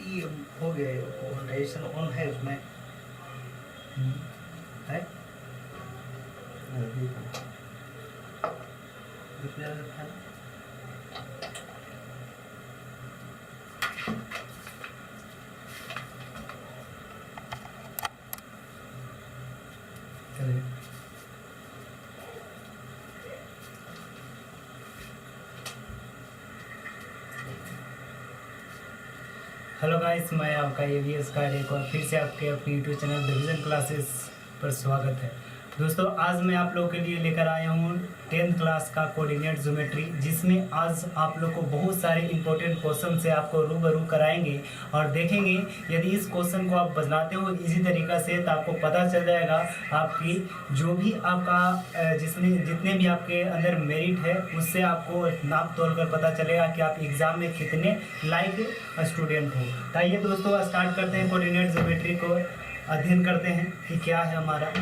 ये हो गया, रजिस्ट्रेशन ऑन है उसमें है। दूसरा था चलिए। हेलो गाइस, मैं आपका एवीएस का एक और फिर से आपके अपने यूट्यूब चैनल डिवीज़न क्लासेस पर स्वागत है। दोस्तों, आज मैं आप लोगों के लिए लेकर आया हूँ 10th क्लास का कोऑर्डिनेट ज्योमेट्री, जिसमें आज आप लोग को बहुत सारे इंपॉर्टेंट क्वेश्चन से आपको रूबरू कराएंगे और देखेंगे यदि इस क्वेश्चन को आप बनाते हो इसी तरीक़ा से तो आपको पता चल जाएगा आपकी जो भी आपका जितने भी आपके अंदर मेरिट है उससे आपको नाप तोल कर पता चलेगा कि आप एग्ज़ाम में कितने लायक स्टूडेंट हो। तो आइए दोस्तों, स्टार्ट करते हैं कोऑर्डिनेट ज्योमेट्री को, अध्ययन करते हैं कि क्या है हमारा।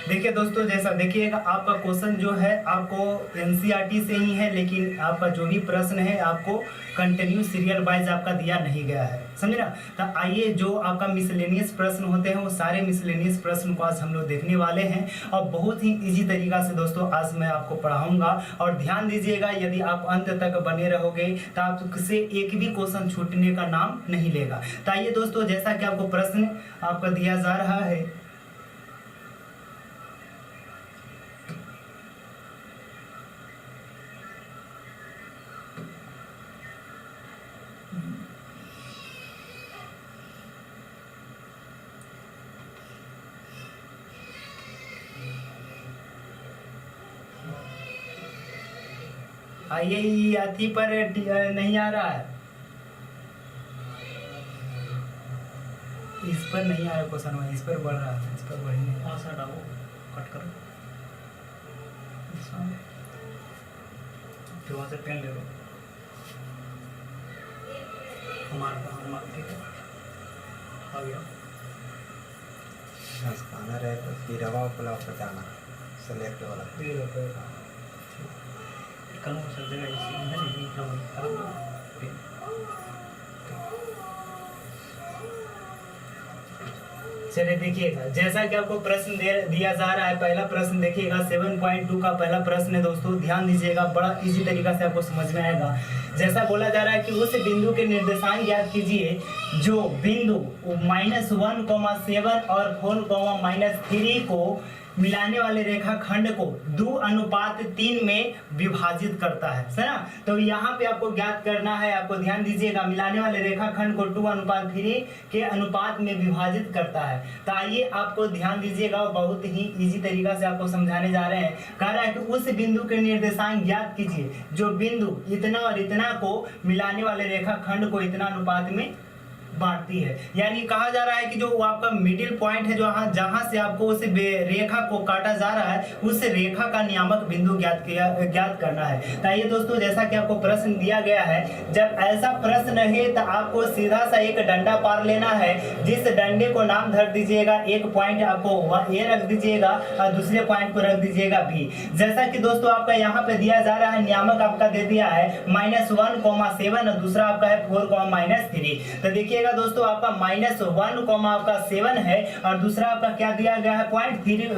देखिए दोस्तों, जैसा देखिएगा आपका क्वेश्चन जो है आपको एनसीईआरटी से ही है, लेकिन आपका जो भी प्रश्न है आपको कंटिन्यू सीरियल वाइज आपका दिया नहीं गया है, समझे ना। तो आइए, जो आपका मिसलेनियस प्रश्न होते हैं वो सारे मिसलेनियस प्रश्न को आज हम लोग देखने वाले हैं और बहुत ही इजी तरीका से दोस्तों आज मैं आपको पढ़ाऊंगा। और ध्यान दीजिएगा, यदि आप अंत तक बने रहोगे तो आपसे एक भी क्वेश्चन छूटने का नाम नहीं लेगा। तो आइए दोस्तों, जैसा कि आपको प्रश्न आपका दिया जा रहा है, आइए अथी पर नहीं आ रहा है, इस पर नहीं आ रहा क्वेश्चन, इस पर बढ़ रहा है, इस पर बढ़ नहीं। हाँ सर, डालो, कट करो, तो वहाँ से पेन ले लो, हमारा ठीक है, आ गया। स्कैनर है तो फिर रवा उपलब्ध बताना सेलेक्ट वाला कल सर जगह इसी है नहीं खराब। चलिए देखिएगा, जैसा कि आपको प्रश्न दिया जा रहा है, पहला प्रश्न देखिएगा 7.2 का पहला प्रश्न है दोस्तों, ध्यान दीजिएगा, बड़ा इजी तरीका से आपको समझ में आएगा। जैसा बोला जा रहा है कि उस बिंदु के निर्देशांक ज्ञात कीजिए जो बिंदु -1,7 और 4,-3 को मिलाने वाले रेखाखंड को 2:3 में विभाजित करता है ना। तो यहाँ पे आपको ज्ञात करना है, आपको ध्यान दीजिएगा, मिलाने वाले रेखाखंड को 2:3 के अनुपात में विभाजित करता है। तो आइए आपको ध्यान दीजिएगा, बहुत ही इजी तरीका से आपको समझाने जा रहे हैं। कह रहा है कि उस बिंदु के निर्देशांक ज्ञात कीजिए जो बिंदु इतना और इतना को मिलाने वाले रेखाखंड को इतना अनुपात में बांटती है। यानी कहा जा रहा है कि जो आपका मिडिल पॉइंट है, जो जहां से आपको उस रेखा को काटा जा रहा है उस रेखा का नियामक बिंदु ज्ञात करना है। तो ये दोस्तों, जैसा कि आपको प्रश्न दिया गया है, जब ऐसा प्रश्न है तो आपको सीधा सा एक डंडा पार लेना है, जिस डंडे को नाम धर दीजिएगा, एक पॉइंट आपको ए रख दीजिएगा और दूसरे पॉइंट को रख दीजिएगा बी। जैसा कि दोस्तों आपका यहाँ पे दिया जा रहा है, नियामक आपका दे दिया है -1,7 और दूसरा आपका है 4,-3। तो देखिएगा दोस्तों, आपका -1, आपका 7 है और दूसरा आपका क्या दिया गया है, 4,-3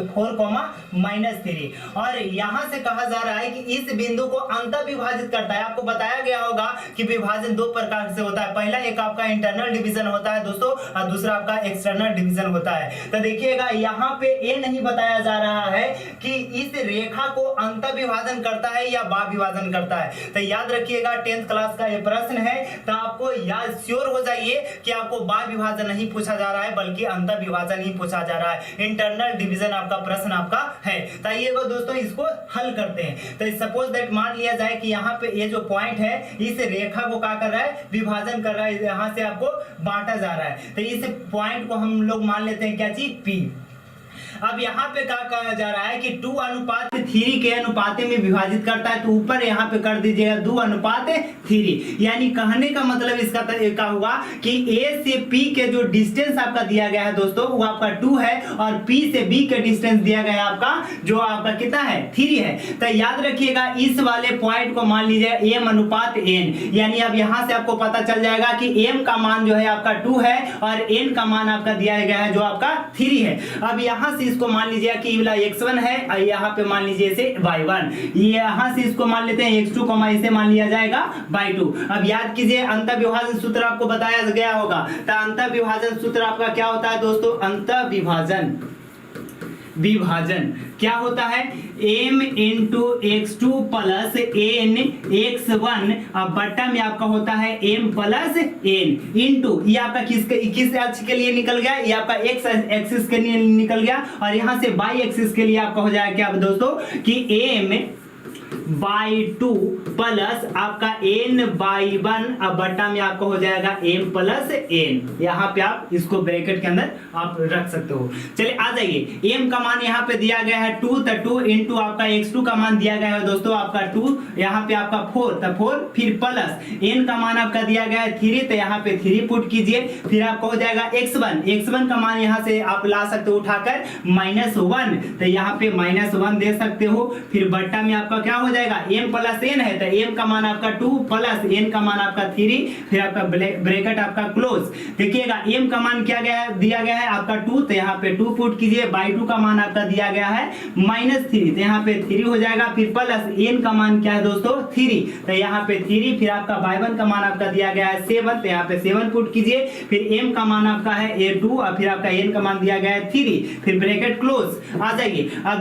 और यहाँ से कहा जा रहा है कि इस बिंदु को अंत विभाजित करता है। आपको बताया गया होगा कि विभाजन दो प्रकार से होता है, पहला एक आपका इंटरनल डिवीजन होता है दोस्तों और दूसरा आपका एक्सटर्नल डिवीजन होता है। तो देखिएगा, यहाँ पे ये नहीं बताया जा रहा है कि इस रेखा को अंत विभाजन करता है या बा विभाजन करता है। तो याद रखिएगा, 10th क्लास का ये प्रश्न है, तो आपको याद श्योर हो जाइए कि आपको बा विभाजन नहीं पूछा जा रहा है बल्कि अंत विभाजन ही पूछा जा रहा है। इंटरनल डिवीजन आपका प्रश्न आपका है। तो आइए दोस्तों, इसको हल करते हैं। तो सपोज दैट मान लिया जाए कि यहाँ पे ये जो पॉइंट है इस रेखा को क्या कर रहा है, विभाजन कर रहा है, यहाँ से आपको बांटा जा रहा है। तो इस पॉइंट को हम लोग मान लेते हैं क्या चीज, पी। अब यहाँ पे क्या कहा जा रहा है कि 2:3 के अनुपात में विभाजित करता है, तो ऊपर यहाँ पे कर दीजिएगा 2:3। यानी कहने का मतलब इसका तरीका हुआ कि A से P के जो डिस्टेंस आपका दिया गया है दोस्तों वो आपका 2 है, और P से B के डिस्टेंस दिया गया है आपका जो आपका कितना है 3 है। तो याद रखिएगा इस वाले पॉइंट को मान लीजिए M/N, यानी अब यहाँ से आपको पता चल जाएगा कि M का मान जो है आपका 2 है और N का मान आपका दिया गया है जो आपका 3 है। अब यहाँ से इसको मान लीजिए कि ये वाला x1 है और यहाँ पे मान लीजिए इसे y1, यहाँ से इसको मान लेते हैं x2, इसे मान लिया जाएगा y2। अब याद कीजिए अंतःविभाजन सूत्र आपको बताया गया होगा, तो अंतःविभाजन सूत्र आपका क्या होता है दोस्तों, विभाजन क्या होता है, m into x2 plus n x1, अब बट्टा में आपका होता है m प्लस n इंटू ये आपका किस अक्ष के लिए निकल गया, ये आपका x एक्सिस के लिए निकल गया, और यहाँ से y एक्सिस के लिए आपका हो जाएगा क्या दोस्तों कि m/2 प्लस आपका n/1, अब बट्टा में आपका हो जाएगा m प्लस n। यहाँ पे आप इसको ब्रैकेट के अंदर आप रख सकते हो। चलिए आ जाइए, m का मान यहाँ पे दिया गया है 2, तो 2 इंटू आपका x2 का मान दिया गया है दोस्तों आपका 2, यहाँ पे आपका 4, तो 4 फिर प्लस n का मान आपका दिया गया है 3, तो यहाँ पे 3 पुट कीजिए, फिर आपका हो जाएगा x1 का मान यहाँ से आप ला सकते हो उठाकर -1, तो यहाँ पे -1 दे सकते हो, फिर बट्टा में आपका क्या हो जाएगा m प्लस n है, तो m का मान आपका 2 प्लस n का मान आपका 3, फिर आपका ब्रैकेट आपका क्लोज। देखिएगा m का मान क्या दिया गया है आपका 2, तो यहाँ पे 2 पुट कीजिए, y2 का मान आपका दिया गया है -3, तो यहाँ पे 3 हो जाएगा, फिर प्लस n का मान क्या है दोस्तों 3, तो यहाँ पे 3, फिर आपका y1 का मान आपका दिया गया है 7, तो यहाँ पे 7 पुट कीजिए, फिर m का मान आपका है 2 और फिर आपका n का मान दिया गया है 3, फिर ब्रैकेट क्लोज। आ जाइए, अब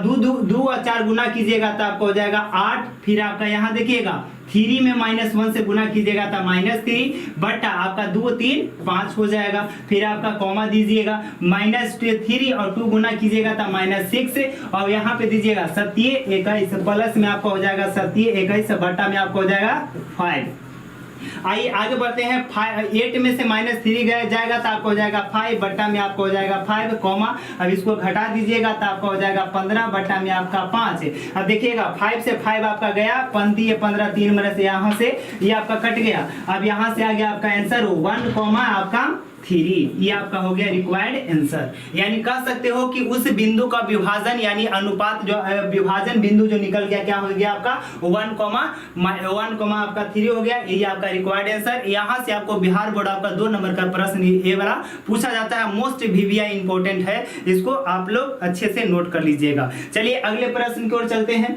2 और 4 गुना कीजिएगा तो आपको हो जाएगा 8, फिर आपका यहाँ देखिएगा 3 में -1 से गुना कीजिएगा तो -3, बट्टा आपका 2 3 5 हो जाएगा, फिर आपका कॉमा दीजिएगा, -3 और 2 गुना कीजिएगा तो -6, और यहाँ पे दीजिएगा 27 21, प्लस में आपका हो जाएगा 27 21, बट्टा में आपको हो जाएगा 5। आइए आगे बढ़ते हैं, 8 में से -3 जाएगा तो आपको हो जाएगा 5, बट्टा में आपको हो जाएगा 5, कॉमा अब इसको घटा दीजिएगा तो आपका हो जाएगा 15, बट्टा में आपका 5। अब देखिएगा 5 से 5 आपका गया, पंक्ति है 15 3 में से यहाँ से ये आपका कट गया, अब यहाँ से आ गया आपका आंसर 1 कॉमा आपका 3, ये आपका हो गया रिक्वायर्ड आंसर। यानी कह सकते हो कि उस बिंदु का विभाजन यानी अनुपात जो विभाजन बिंदु जो निकल गया क्या हो गया आपका 1 कॉमा आपका 3 हो गया, ये आपका रिक्वायर्ड आंसर। यहाँ से आपको बिहार बोर्ड आपका 2 नंबर का प्रश्न ये वाला पूछा जाता है, मोस्ट VVI इंपॉर्टेंट है, इसको आप लोग अच्छे से नोट कर लीजिएगा। चलिए अगले प्रश्न की ओर चलते हैं।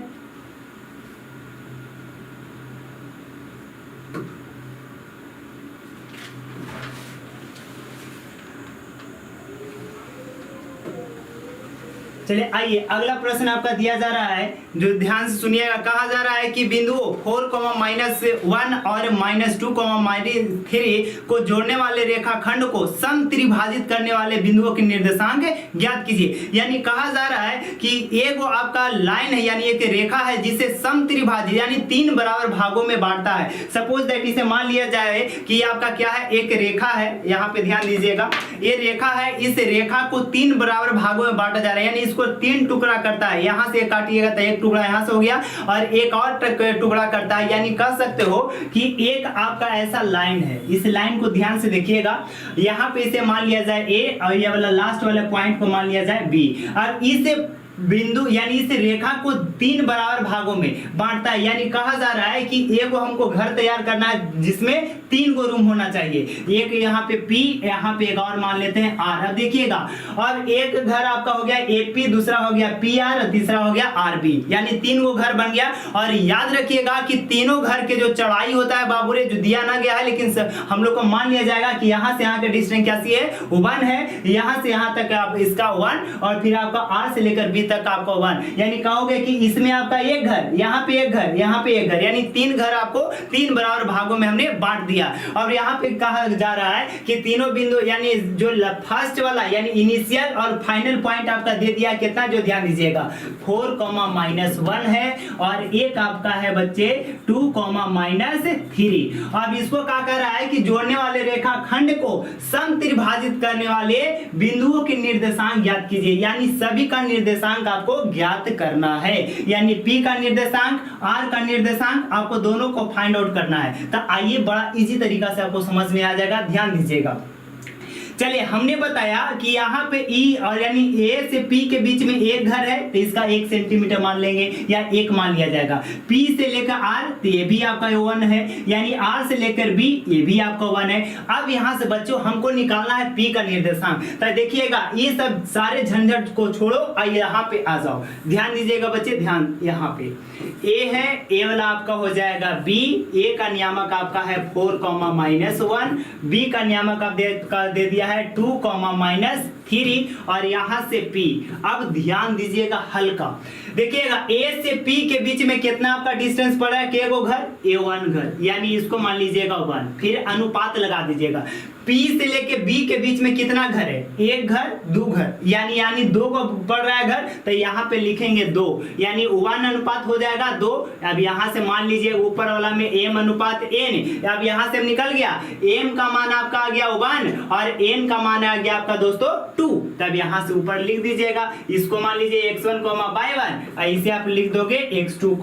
चलिए आइए अगला प्रश्न आपका दिया जा रहा है, जो ध्यान से सुनिएगा। कहा जा रहा है कि बिंदु 4, -1 और -2, -3 को जोड़ने वाले रेखाखंड को समत्रिभाजित करने वाले बिंदुओं के निर्देशांक ज्ञात कीजिए। यानी कहा जा रहा है कि एक आपका लाइन है यानी एक रेखा है जिसे समत्रिभाजित यानी 3 बराबर भागों में बांटता है। सपोज दैट इसे मान लिया जाए कि ये आपका क्या है, एक रेखा है, यहाँ पे ध्यान दीजिएगा, ये रेखा है, इस रेखा को 3 बराबर भागों में बांटा जा रहा है, यानी इसको 3 टुकड़ा करता है। यहाँ से काटिएगा तो एक टुकड़ा यहाँ से हो गया और एक और टुकड़ा करता है। यानी कह सकते हो कि एक आपका ऐसा लाइन है, इस लाइन को ध्यान से देखिएगा, यहाँ पे इसे मान लिया जाए ए और ये वाला लास्ट वाले पॉइंट को मान लिया जाए बी, और इसे बिंदु यानी इस रेखा को 3 बराबर भागों में बांटता है। यानी कहा जा रहा है कि एक हमको घर तैयार करना है जिसमें 3 गो रूम होना चाहिए, एक यहाँ पे P, यहाँ पे एक और मान लेते हैं R। अब देखिएगा, और एक घर आपका हो गया AP, दूसरा हो गया PR, तीसरा हो गया RB, यानी 3 गो घर बन गया। और याद रखिएगा कि तीनों घर के जो चौड़ाई होता है बाबूरे जो दिया ना गया है, लेकिन हम लोग को मान लिया जाएगा कि यहाँ से यहाँ का डिस्टेंस क्या है 1 है, यहाँ से यहाँ तक आप इसका 1 और फिर आपका R से लेकर B तक आपको 1, यानी कहोगे कि इसमें आपका एक घर, यहाँ पे एक घर, यहाँ पे एक घर, यानी 3 घर आपको 3 बराबर भागों में हमने बांट दिया। और यहाँ पे कहा जा रहा है कि तीनों बिंदु यानी जो फर्स्ट वाला यानी इनिशियल और फाइनल पॉइंट आपका दे दिया कितना, जो ध्यान दीजिएगा 4,-1 है, और एक आपका है बच्चे 2,-3। अब इसको क्या कर रहा है कि जोड़ने वाले रेखाखंड को समत्रिभाजित करने वाले बिंदुओं के निर्देशांक ज्ञात कीजिए, यानी सभी का निर्देशांक आपको ज्ञात करना है, यानी P का निर्देशांक, R का निर्देशांक आपको दोनों को फाइंड आउट करना है। तो आइए बड़ा इजी तरीका से आपको समझ में आ जाएगा, ध्यान दीजिएगा। चलिए, हमने बताया कि यहाँ पे E और यानी A से P के बीच में एक घर है, तो इसका 1 सेंटीमीटर मान लेंगे या 1 मान लिया जाएगा। P से लेकर R, तो ये भी आपका 1 है, यानी R से लेकर B, ये भी आपका 1 है। अब यहाँ से बच्चों हमको निकालना है P का निर्देशांक। तो देखिएगा, ये सब सारे झंझट को छोड़ो और यहाँ पे आ जाओ, ध्यान दीजिएगा बच्चे, ध्यान। यहाँ पे A है, A वाला आपका हो जाएगा B, A का नियामक आपका है 4,-1, B का नियामक आप दे दिया है 2,-3, और यहां से P। अब ध्यान दीजिएगा हल्का, देखिएगा A से P के बीच में कितना आपका डिस्टेंस पड़ा है, के गो घर, A1 घर, यानी इसको मान लीजिएगा 1, फिर अनुपात लगा दीजिएगा। P से लेके B के बीच में कितना घर है, एक घर 2 घर, यानी 2 को पड़ रहा है घर, तो यहाँ पे लिखेंगे 2, यानी 1 अनुपात हो जाएगा 2। अब यहाँ से मान लीजिए ऊपर वाला में m अनुपात n, अब यहाँ से निकल गया m का मान आपका आ गया 1 और n का मान आ गया आपका दोस्तों 2। तब यहाँ से ऊपर लिख दीजिएगा, इसको मान लीजिए x1, y1, इसे आप लिख दोगे x2,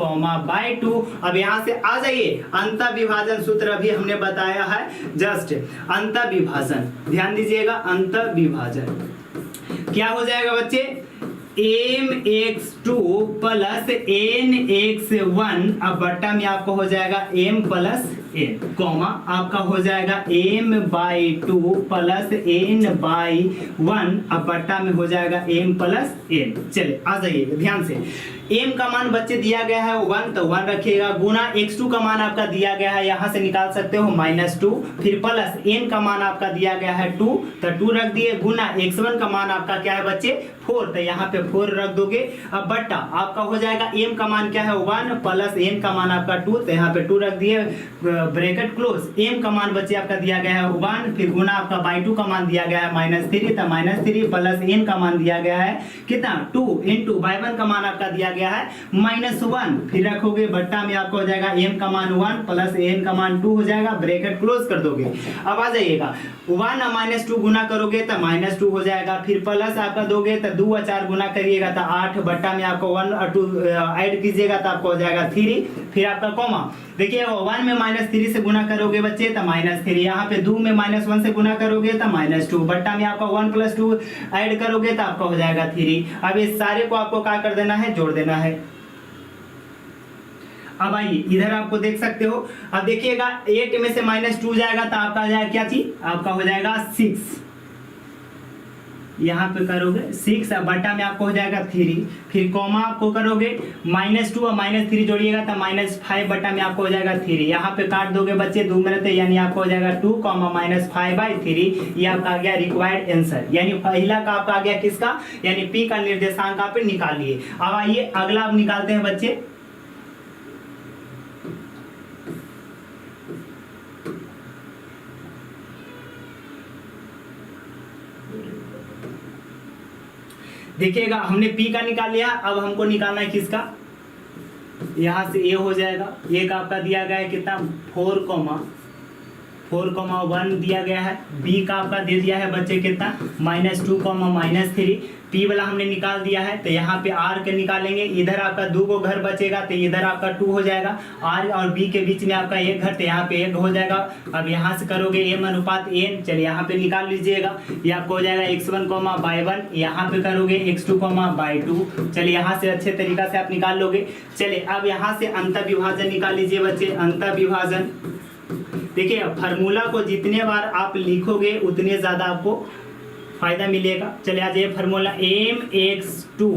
y2। अब यहाँ से आ जाइए, अंत विभाजन सूत्र अभी हमने बताया है, जस्ट अंत विभाजन, ध्यान दीजिएगा, अंत विभाजन क्या हो जाएगा बच्चे, mx2 प्लस nx1, अब बट्टा में आपको हो जाएगा m प्लस n, कॉमा आपका हो जाएगा m/2 प्लस n/1, अब बट्टा में हो जाएगा m प्लस n। चलिए आ जाइए ध्यान से, m का मान बच्चे दिया गया है 1, तो 1 रखिएगा, गुना x2 का मान आपका दिया गया है, यहाँ से निकाल सकते हो -2, फिर प्लस n का मान आपका दिया गया है 2, तो 2 रख दिए, गुना x1 का मान आपका क्या है बच्चे 4, तो यहाँ पे 4 रख दोगे। अब बट्टा आपका हो जाएगा m का मान क्या है 1 प्लस n का मान आपका 2, तो यहाँ पे 2 रख दिए, ब्रैकेट क्लोज। m का मान बच्चे आपका दिया गया है 1, फिर गुना आपका बाई 2 का मान दिया गया है -3, तो -3 प्लस n का मान दिया गया है कितना 2 इंटू y1 का मान आपका दिया गया है -1, फिर रखोगे बट्टा में आपको हो जाएगा m का मान 1 प्लस n का मान 2 हो जाएगा, ब्रैकेट क्लोज कर दोगे। अब आ जाइएगा 1 और -2 गुना करोगे तो -2 हो जाएगा, फिर प्लस आपका दोगे तो 2 और 4 गुना करिएगा तो 8, बट्टा में आपको 1 और 2 ऐड कीजिएगा तो आपको हो जाएगा 3, फिर आपका कॉमा, देखिए 1 में -3 से गुना करोगे बच्चे तो -3, यहाँ पे 2 में -1 से गुना करोगे तो -2, बट्टा में आपका 1 + 2 ऐड करोगे तो आपका हो जाएगा 3। अब इस सारे को आपको क्या कर देना है, जोड़ देना है। अब आइए इधर आपको देख सकते हो, अब देखिएगा 8 में से -2 जाएगा तो आपका आ जाएगा क्या चीज, आपका हो जाएगा 6, यहाँ पे करोगे 6, अब बटा में आपको हो जाएगा 3, फिर कॉमा आपको करोगे -2 और -3 जोड़िएगा तो -5, बटा में आपको हो जाएगा 3, यहाँ पे काट दोगे बच्चे 2 मिनट, यानी आपको हो जाएगा 2, -5/3, ये आपका आ गया रिक्वायर्ड आंसर, यानी पहला का आपका आ गया किसका, यानी P का निर्देशांक आप निकाल लिए। अब आइए अगला आप निकालते हैं बच्चे, देखिएगा हमने P का निकाल लिया, अब हमको निकालना है किसका, यहाँ से A हो जाएगा, A का आपका दिया गया है कितना 4,1 दिया गया है, B का आपका दे दिया है बच्चे कितना -2, -3, P वाला हमने निकाल दिया है, तो यहाँ पे R के निकालेंगे, इधर आपका 2 को घर बचेगा तो इधर आपका 2 हो जाएगा, R और B के बीच में आपका एक घर, तो यहाँ पे 1 हो जाएगा। अब यहाँ से करोगे m अनुपात n, चलिए यहाँ पे निकाल लीजिएगा, ये आपको हो जाएगा x1, y1, यहाँ पे करोगे x2, y2, चलिए यहाँ से अच्छे तरीका से आप निकाल लोगे। चलिए अब यहाँ से अंतर विभाजन निकाल लीजिए बच्चे, अंतर विभाजन, देखिए फार्मूला को जितने बार आप लिखोगे उतने ज़्यादा आपको फायदा मिलेगा। चलिए आज ये फार्मूला mx2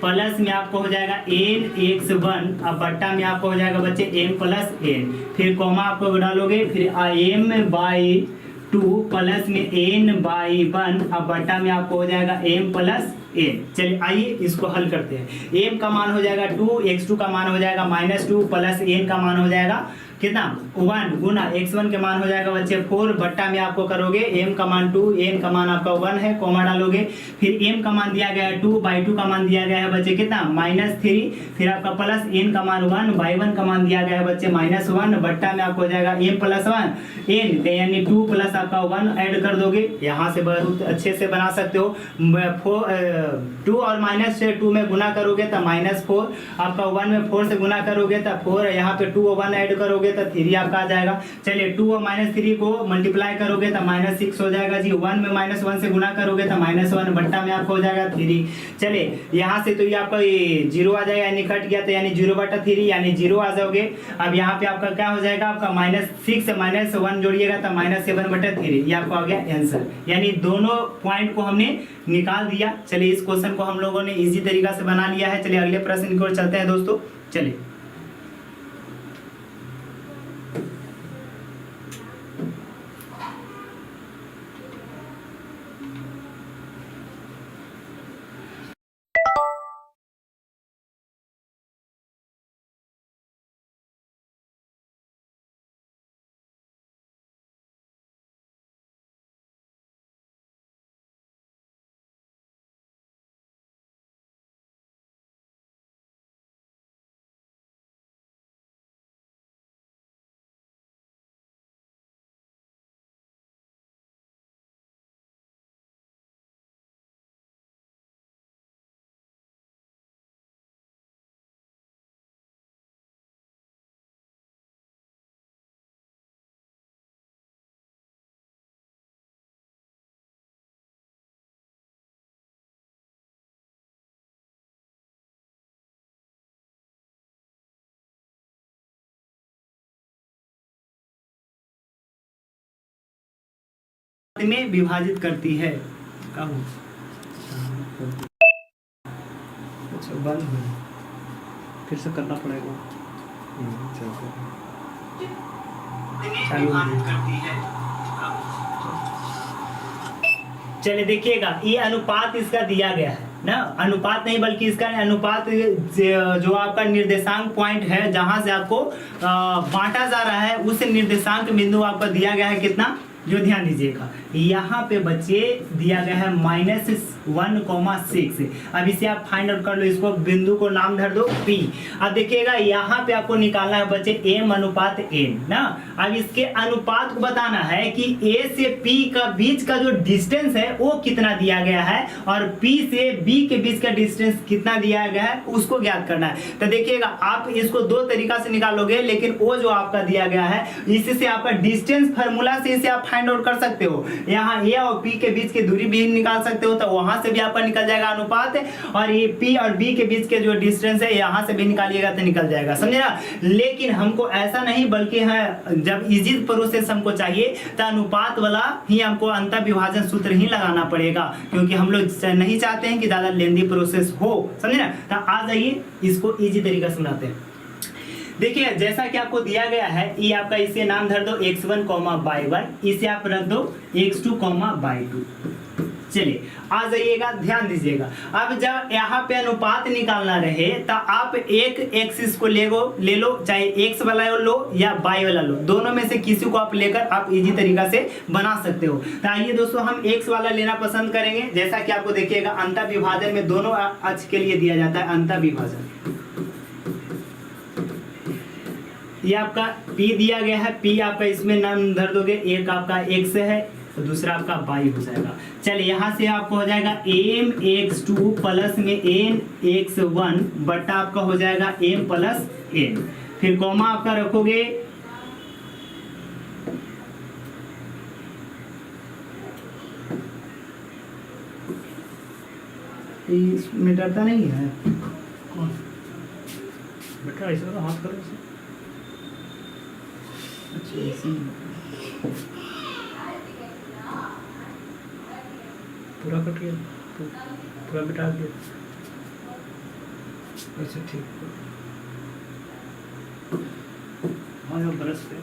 प्लस में आपको हो जाएगा nx1, अब बट्टा में आपको हो जाएगा बच्चे m प्लस n, फिर कॉमा आपको डालोगे, फिर m/2 2 प्लस में n/1, अब बटा में आपको हो जाएगा m प्लस n। चलिए आइए इसको हल करते हैं। m का मान हो जाएगा 2, x2 का मान हो जाएगा -2 प्लस n का मान हो जाएगा कितना 1 गुना x1 के मान हो जाएगा बच्चे 4, बट्टा में आपको करोगे m का मान 2, n का मान आपका 1 है, कॉमा डालोगे, फिर m का मान दिया गया है 2/2 का मान दिया गया है बच्चे कितना -3, फिर आपका प्लस n का मान 1/1 का मान दिया गया है बच्चे -1, बट्टा में आपको हो जाएगा m प्लस 1 n यानी 2 प्लस आपका 1 ऐड कर दोगे। यहाँ से बहुत अच्छे से बना सकते हो। 2 और -2 में गुना करोगे तो -4, आपका 1 में 4 से गुना करोगे तो 4, यहाँ पे 2 और 1 ऐड करोगे तो 3 आपका आ जाएगा। चलिए 2 और -3 को मल्टीप्लाई करोगे तो -6 हो जाएगा जी। 1 में -1 से गुना करोगे तो -1, बट्टा में आपको हो जाएगा 3। चलिए यहाँ से तो ये आपका 0 आ जाएगा, यानी कट गया तो यानी 0/3 यानी 0 आ जाओगे। अब यहाँ पे आपका क्या हो जाएगा, आपका -6 से -1 जोड़िएगा तो -7/3, ये आपको आ गया आंसर। यानी दोनों पॉइंट को हमने निकाल दिया। चलिए इस क्वेश्चन को हम लोगों ने इजी तरीका से बना लिया है। चलिए अगले प्रश्न की ओर चलते हैं दोस्तों। चलिए में विभाजित करती है। क्या हो अच्छा बंद हो, फिर से करना पड़ेगा। चलिए देखिएगा, ये अनुपात इसका दिया गया है ना, अनुपात नहीं बल्कि इसका अनुपात जो आपका निर्देशांक पॉइंट है जहां से आपको बांटा जा रहा है, उस निर्देशांक बिंदु आपको दिया गया है कितना, जो ध्यान दीजिएगा यहाँ पे बच्चे दिया गया है -1,6। अब इसे आप फाइंड आउट कर लो, इसको बिंदु को नाम धर दो P। अब देखिएगा यहाँ पे आपको निकालना है बच्चे m/n ना। अब इसके अनुपात को बताना है कि A से P का बीच का जो डिस्टेंस है वो कितना दिया गया है और P से B के बीच का डिस्टेंस कितना दिया गया है उसको ज्ञात करना है। तो देखिएगा आप इसको दो तरीका से निकालोगे, लेकिन वो जो आपका दिया गया है इससे आपका डिस्टेंस फार्मूला से इसे आप फाइंड आउट कर सकते हो। यहाँ A और P के बीच की दूरी भी निकाल सकते हो, तो वहां से भी आपका निकल जाएगा अनुपात, और ये P और B के बीच के जो डिस्टेंस है यहाँ से भी निकालिएगा तो निकल जाएगा, समझे ना। लेकिन हमको ऐसा नहीं बल्कि है जब इजी प्रोसेस हमको चाहिए तो अनुपात वाला ही हमको अंतर विभाजन सूत्र ही लगाना पड़ेगा, क्योंकि हम लोग नहीं चाहते हैं कि ज्यादा लेंदी प्रोसेस हो, समझे ना। तो आ जाइए इसको इजी तरीका से सुनाते हैं। देखिए जैसा कि आपको दिया गया है, ये आपका इसे नाम धर दो x1, y1, इसे आप रख दो x2, y2। चलिए आ जाइएगा, ध्यान दीजिएगा। अब जब यहाँ पे अनुपात निकालना रहे तो आप एक एक्सिस को ले लो, चाहे x वाला लो या y वाला लो, दोनों में से किसी को आप लेकर आप इजी तरीका से बना सकते हो। तो आइए दोस्तों हम x वाला लेना पसंद करेंगे। जैसा कि आपको देखिएगा अंतर विभाजन में दोनों अक्ष के लिए दिया जाता है अंतर विभाजन। ये आपका P दिया गया है, P आपका इसमें नाम धर दोगे, एक आपका x है तो दूसरा आपका y हो जाएगा। चलिए यहाँ से आपको हो जाएगा mx2 प्लस में nx1 बटा आपका हो जाएगा m प्लस n, फिर कॉमा आपका रखोगे, इसमें डरता नहीं है कौन बेटा, ऐसा तो हाथ करो इसे। पूरा कट गया, पूरा मिटा दिया। अच्छा ठीक है, हाँ ब्रश से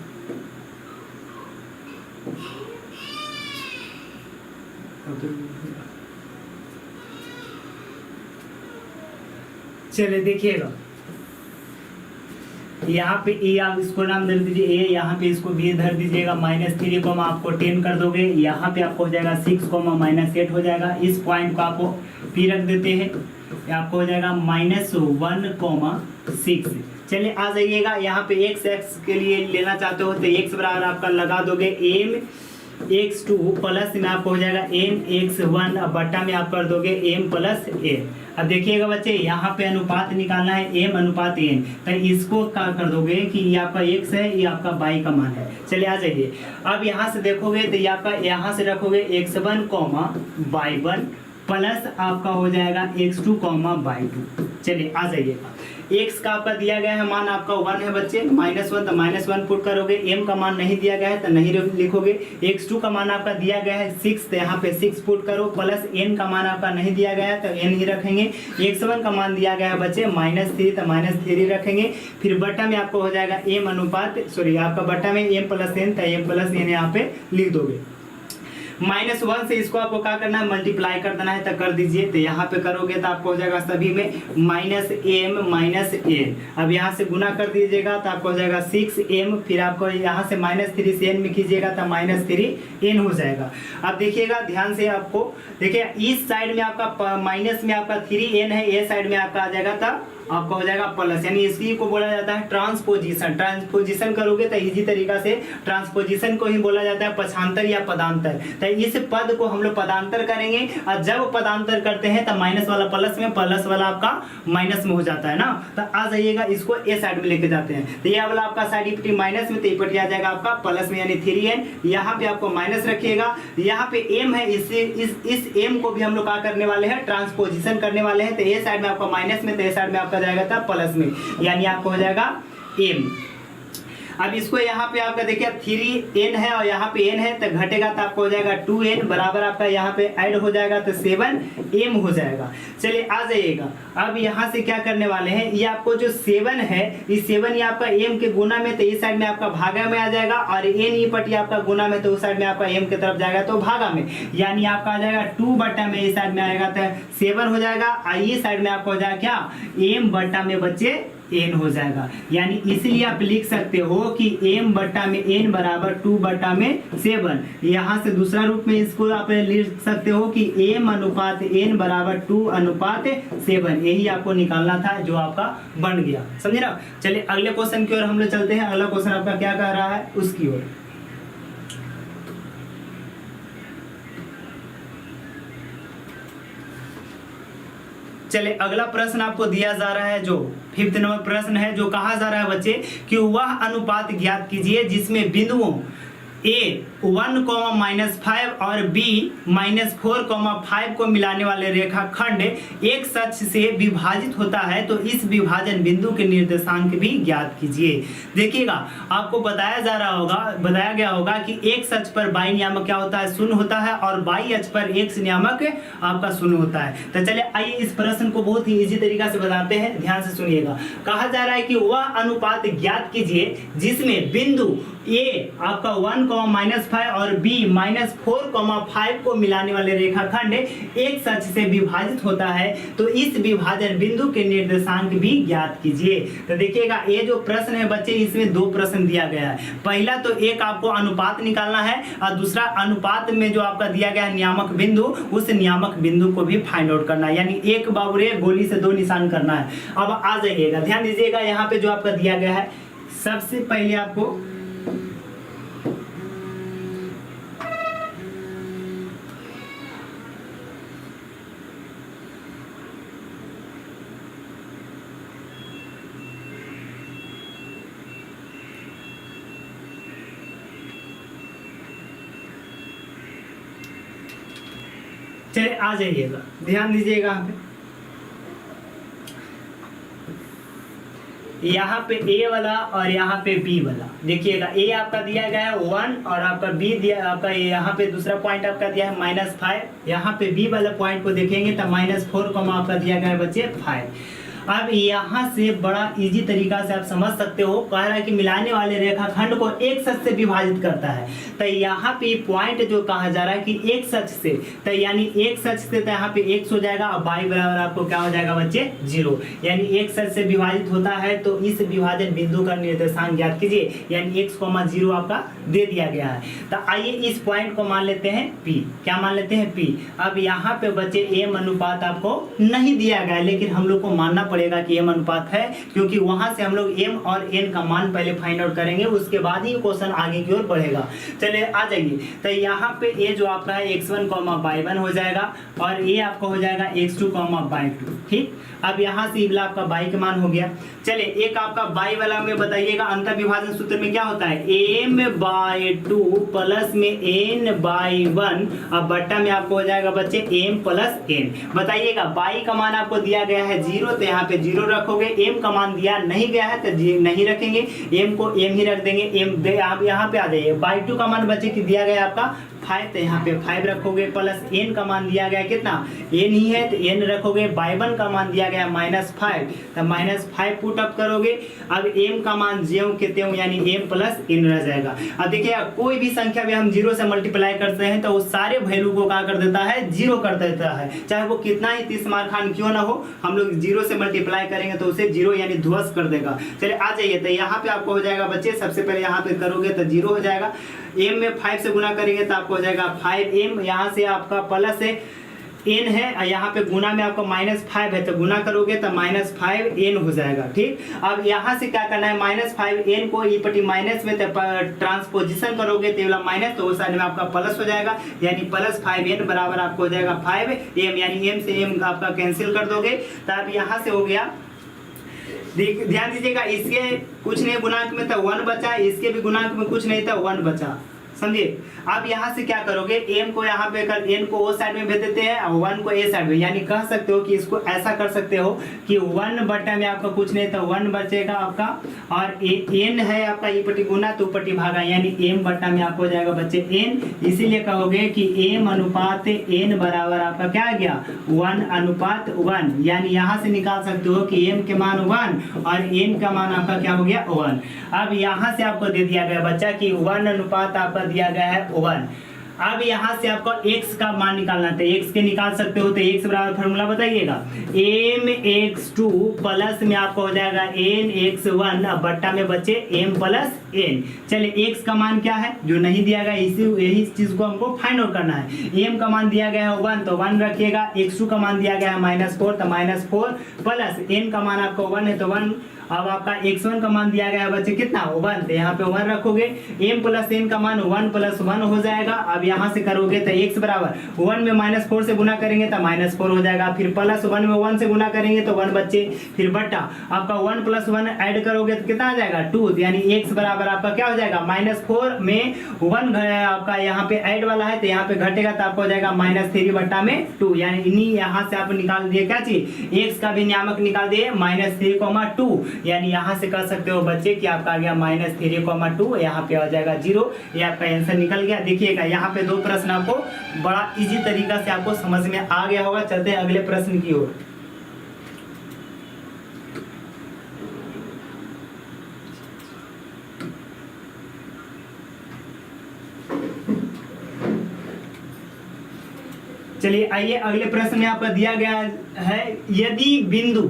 चलिए देखिएगा, यहाँ पे ए आप इसको नाम दे दीजिए ए, यहाँ पे इसको बी धर दीजिएगा, -3 को आपको 10 कर दोगे, यहाँ पे आपको हो जाएगा 6 -8 हो जाएगा। इस पॉइंट को आपको पी रख देते हैं, आपको हो जाएगा -1,6। चलिए आ जाइएगा, यहाँ पे x के लिए लेना चाहते हो तो x बराबर आपका लगा दोगे m x2 प्लस में आपको हो जाएगा m x1, अब बट्टा में आप कर दोगे m + n। अब देखिएगा बच्चे, यहाँ पे अनुपात निकालना है m अनुपात n, तो इसको क्या कर दोगे कि ये आपका x है, ये आपका y का मान है। चलिए आ जाइए, अब यहाँ से देखोगे तो ये आपका यहाँ से रखोगे x1, y1 प्लस आपका हो जाएगा x2, y2। चलिए आ जाइएगा, x का आपका दिया गया है मान आपका 1 है बच्चे, -1 तो -1 पुट करोगे, m का मान नहीं दिया गया है तो नहीं लिखोगे, x2 का मान आपका दिया गया है 6 तो यहाँ पे 6 पुट करो, प्लस n का मान आपका नहीं दिया गया है तो n ही रखेंगे, x1 का मान दिया गया है बच्चे -3 तो -3 रखेंगे, फिर बट्टा में आपको हो जाएगा m अनुपात आपका बट्टा में m + n तो m + n यहाँ पे लिख दोगे। -1 से इसको आपको क्या करना है, मल्टीप्लाई कर देना है तो कर दीजिए, तो यहाँ पे करोगे तो आपको हो जाएगा सभी में -m -n। अब यहाँ से गुना कर दीजिएगा तो आपको हो जाएगा 6m, फिर आपको यहाँ से -3 से n में कीजिएगा तो -3n हो जाएगा। अब देखिएगा ध्यान से, आपको देखिए इस साइड में आपका माइनस में आपका 3n है, ये साइड में आपका आ जाएगा तब आपका हो जाएगा प्लस, यानी इसी को बोला जाता है ट्रांसपोजिशन। ट्रांसपोजिशन करोगे तो इजी तरीका से ट्रांसपोजिशन को ही बोला जाता है पक्षांतर या पदांतर। तो इस पद को हम लोग पदांतर करेंगे, और जब पदांतर करते हैं तो माइनस वाला प्लस में, प्लस वाला आपका माइनस में हो जाता है ना। तो आ जाइएगा, इसको ए साइड में लेके जाते हैं, तो ये वाला आपका साइड माइनस में, तो ये आ जाएगा आपका प्लस में, यानी 3n। यहाँ पे आपको माइनस रखिएगा, यहाँ पे m है, इस m को भी हम लोग क्या करने वाले हैं, ट्रांसपोजिशन करने वाले हैं। तो ए साइड में आपका माइनस में, तो ए साइड में आपका जाएगा था प्लस में, यानी आपको हो जाएगा m। अब इसको यहाँ पे आपका देखिए 3n है और यहाँ पे n है, तो घटेगा तो आपको हो जाएगा 2n बराबर आपका यहाँ पे ऐड हो जाएगा तो 7m हो जाएगा। चलिए आ जाइएगा, अब यहाँ से क्या करने वाले हैं, ये आपको जो 7 है, इस 7 ये आपका m के गुना में, तो इस साइड में आपका भागा में आ जाएगा, और n ये पट्टी आपका गुना में, तो उस साइड में आपका m की तरफ जाएगा तो भागा में, यानी आपका आ जाएगा 2 बट्टा में, इस साइड में आएगा तो 7 हो जाएगा, और इस साइड में आपको हो जाएगा क्या, m बट्टा में बच्चे n हो जाएगा। यानी इसलिए आप लिख सकते हो कि m बट्टा में n बराबर 2 बट्टा में 7। यहाँ से दूसरा रूप में इसको आप लिख सकते हो कि m अनुपात n बराबर 2 अनुपात 7, यही आपको निकालना था, जो आपका बन गया। समझे ना। चलिए अगले क्वेश्चन की ओर हम लोग चलते हैं। अगला क्वेश्चन आपका क्या कह रहा है उसकी ओर। चलिए अगला प्रश्न आपको दिया जा रहा है, जो 5th नंबर प्रश्न है, जो कहा जा रहा है बच्चे कि वह अनुपात ज्ञात कीजिए जिसमें बिंदुओं a 1,-5 और b -4,5 को मिलाने वाले रेखाखंड एक सच से विभाजित होता है, तो इस विभाजन बिंदु के निर्देशांक भी ज्ञात कीजिए। देखिएगा, आपको बताया गया होगा कि एक सच पर y नियामक क्या होता है, 0 होता है, और y अक्ष पर x नियामक आपका 0 होता है। तो चलिए आइए इस प्रश्न को बहुत ही इजी तरीका से बताते हैं, ध्यान से सुनिएगा। कहा जा रहा है कि वह अनुपात ज्ञात कीजिए जिसमें बिंदु a आपका 1,-5 और b -4,5 को मिलाने वाले रेखाखंड एक सच से विभाजित होता है, तो इस विभाजन बिंदु के निर्देशांक भी ज्ञात कीजिए। तो देखिएगा, ये जो प्रश्न है बच्चे, इसमें 2 प्रश्न दिया गया है। पहला तो एक आपको अनुपात निकालना है, और दूसरा अनुपात में जो आपका दिया गया है नियामक बिंदु, उस नियामक बिंदु को भी फाइंड आउट करना है, यानी एक बाबुरे गोली से 2 निशान करना है। अब आ जाइएगा, ध्यान दीजिएगा, यहाँ पे जो आपका दिया गया है, सबसे पहले आपको चलिए आ जाइएगा, ध्यान दीजिएगा, यहाँ पे a वाला और यहाँ पे b वाला। देखिएगा, a आपका दिया गया है 1 और आपका b दिया आपका, यहाँ पे दूसरा पॉइंट आपका दिया है -5। यहाँ पे b वाला पॉइंट को देखेंगे तो -4, आपका दिया गया है बच्चे 5। अब यहाँ से बड़ा इजी तरीका से आप समझ सकते हो, कह रहा है कि मिलाने वाले रेखाखंड को एक सच से विभाजित करता है। तो यहाँ पे पॉइंट जो कहा जा रहा है कि एक सच से, तो यानी एक सच से तो यहाँ पे x हो जाएगा और y बराबर आपको क्या हो जाएगा बच्चे 0, यानी एक सच से विभाजित होता है। तो इस विभाजन बिंदु का निर्देशांक ज्ञात कीजिए, यानी x, 0 आपका दे दिया गया है। तो आइए इस पॉइंट को मान लेते हैं P। क्या मान लेते हैं P। अब यहाँ पे बच्चे m अनुपात आपको नहीं दिया गया है, लेकिन हम लोग को मानना पड़ेगा कि m अनुपात है, क्योंकि वहां से हम लोग m और n का मान पहले फाइंड आउट करेंगे, उसके बाद ही क्वेश्चन आगे की ओर बढ़ेगा। चलिए आ जाइए। तो यहाँ पे a जो आपका है x1, y1 हो जाएगा और a आपका हो जाएगा x2, y2। ठीक, अब यहाँ से इबला आपका y का मान हो गया। चलिए एक आपका y वाला में बताइएगा, अंतर विभाजन सूत्र में क्या होता है m/2 प्लस में n/1, अब बट्टा में आपको हो जाएगा बच्चे m + n। बताइएगा y का मान आपको दिया गया है 0, तो यहाँ पे 0 रखोगे। m का मान दिया नहीं गया है तो नहीं रखेंगे, m को m ही रख देंगे। m आप यहाँ पे आ जाइए। y2 का मान बच्चे की दिया गया आपका 5, तो यहाँ पे 5 रखोगे, प्लस n का मान दिया गया कितना n ही है तो n रखोगे। y1 का मान दिया गया -5, तो -5 पुट अप करोगे। अब m का मान ज्यों के त्यों यानी m + n रह जाएगा। अब देखिए कोई भी संख्या भी हम 0 से मल्टीप्लाई करते हैं तो उस सारे वैल्यू को क्या कर देता है 0 कर देता है, चाहे वो कितना ही 30 मार खान क्यों ना हो। हम लोग 0 से मल्टीप्लाई करेंगे तो उसे 0 यानी ध्वस्त कर देगा। चलिए आ जाइए। तो यहाँ पे आपको हो जाएगा बच्चे, सबसे पहले यहाँ पे करोगे तो 0 हो जाएगा। m में 5 से गुना करेंगे तो आपको हो जाएगा 5m, यहाँ से आपका प्लस है n है, यहाँ पे गुना में आपको -5 है तो गुना करोगे तो -5n हो जाएगा। ठीक, अब यहाँ से क्या करना है -5n को ई पटी माइनस में ट्रांसपोजिशन करोगे तो वाला माइनस, तो उस साइड में आपका प्लस हो जाएगा, यानी +5n बराबर आपको हो जाएगा 5m, यानी m से m आपका कैंसिल कर दोगे। तो अब यहाँ से हो गया। ध्यान दीजिएगा, इसके कुछ नहीं गुणांक में तो 1 बचा, इसके भी गुणांक में कुछ नहीं था 1 बचा, समझिए। अब यहाँ से क्या करोगे, m को यहाँ पे कर n को ओ साइड में भेज देते हैं और 1 को a साइड में, यानी कह सकते हो कि इसको ऐसा कर सकते हो कि 1 बटा में आपका कुछ नहीं तो 1 बचेगा आपका, और n है आपका ई पटी गुना तो पटी भागा, यानी m बटा में आपको हो जाएगा बच्चे n। इसीलिए कहोगे कि m अनुपात n बराबर आपका क्या आ गया 1:1, यानी यहाँ से निकाल सकते हो कि m के मान 1 और n का मान आपका क्या हो गया 1। अब यहाँ से आपको दे दिया गया बच्चा कि 1 अनुपात आपका दिया गया है 1। अब यहाँ से आपको x का मान निकालना है, x के निकाल सकते हो तो x बराबर फॉर्मूला बताइएगा mx2 प्लस में आपको हो जाएगा nx1, अब बट्टा में बच्चे m + n। चलिए x का मान क्या है जो नहीं दिया गया, यही चीज को हमको फाइंड आउट करना है। m का मान दिया गया है 1 तो 1 रखिएगा, x2 का मान दिया गया है -4 तो -4, प्लस n का मान आपको 1 है तो 1। अब आपका x1 का मान दिया गया है बच्चे कितना 1, तो यहाँ पे 1 रखोगे, m + n का मान 1 + 1 हो जाएगा। अब यहाँ से करोगे तो x बराबर 1 में -4 से गुना करेंगे तो -4 हो जाएगा, फिर प्लस 1 में 1 से गुना करेंगे तो 1 बच्चे, फिर बट्टा आपका 1 + 1 ऐड करोगे तो कितना आ जाएगा 2, यानी x बराबर आपका क्या हो जाएगा -4 में 1 आपका यहाँ पे ऐड वाला है तो यहाँ पे घटेगा तो आपको हो जाएगा -3 बट्टा में 2, यानी इन्हीं यहाँ से आप निकाल दिए क्या चीज x का भी नियामक निकाल दिए -3,2, यानी यहाँ से कर सकते हो बच्चे कि आपका आ गया -3,2, यहाँ पे आ जाएगा 0, ये आपका आंसर निकल गया। देखिएगा यहाँ पे 2 प्रश्न आपको बड़ा इजी तरीका से आपको समझ में आ गया होगा। चलते हैं अगले प्रश्न की ओर। चलिए आइए अगले प्रश्न में आपका दिया गया है, यदि बिंदु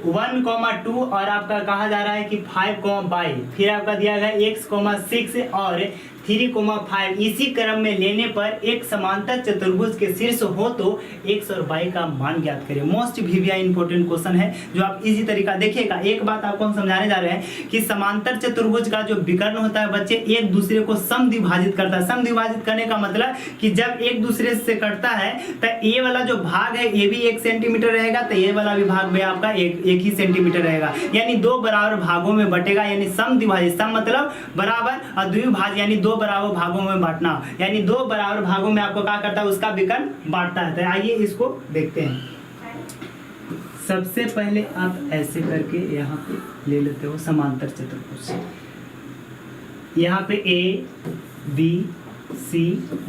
1,2 और आपका कहा जा रहा है कि 5,y, फिर आपका दिया गया x, 6 और 3,5 इसी क्रम में लेने पर एक समांतर चतुर्भुज के शीर्ष हो तो x और y का मान ज्ञात करें। मोस्ट वीविया इंपॉर्टेंट क्वेश्चन है जो आप इजी तरीका देखिएगा। एक बात आपको हम समझाने जा रहे हैं कि समांतर चतुर्भुज का जो विकर्ण होता है बच्चे एक दूसरे को समद्विभाजित करता है। समद्विभाजित करने का मतलब कि जब एक दूसरे से कटता है तो ये वाला जो भाग है ये भी 1 सेंटीमीटर रहेगा, तो ये वाला भी भाग में आपका एक ही सेंटीमीटर रहेगा, यानी 2 बराबर भागों में बटेगा, यानी समद्विभाजित। सम मतलब बराबर और द्विभाज्य यानी 2 बराबर भागों में बांटना, यानी 2 बराबर भागों में आपको क्या करता है उसका विकर्ण बांटता है। तो आइए इसको देखते हैं। सबसे पहले आप ऐसे करके यहाँ पे ले लेते हो समांतर चतुर्भुज, यहाँ पे A B C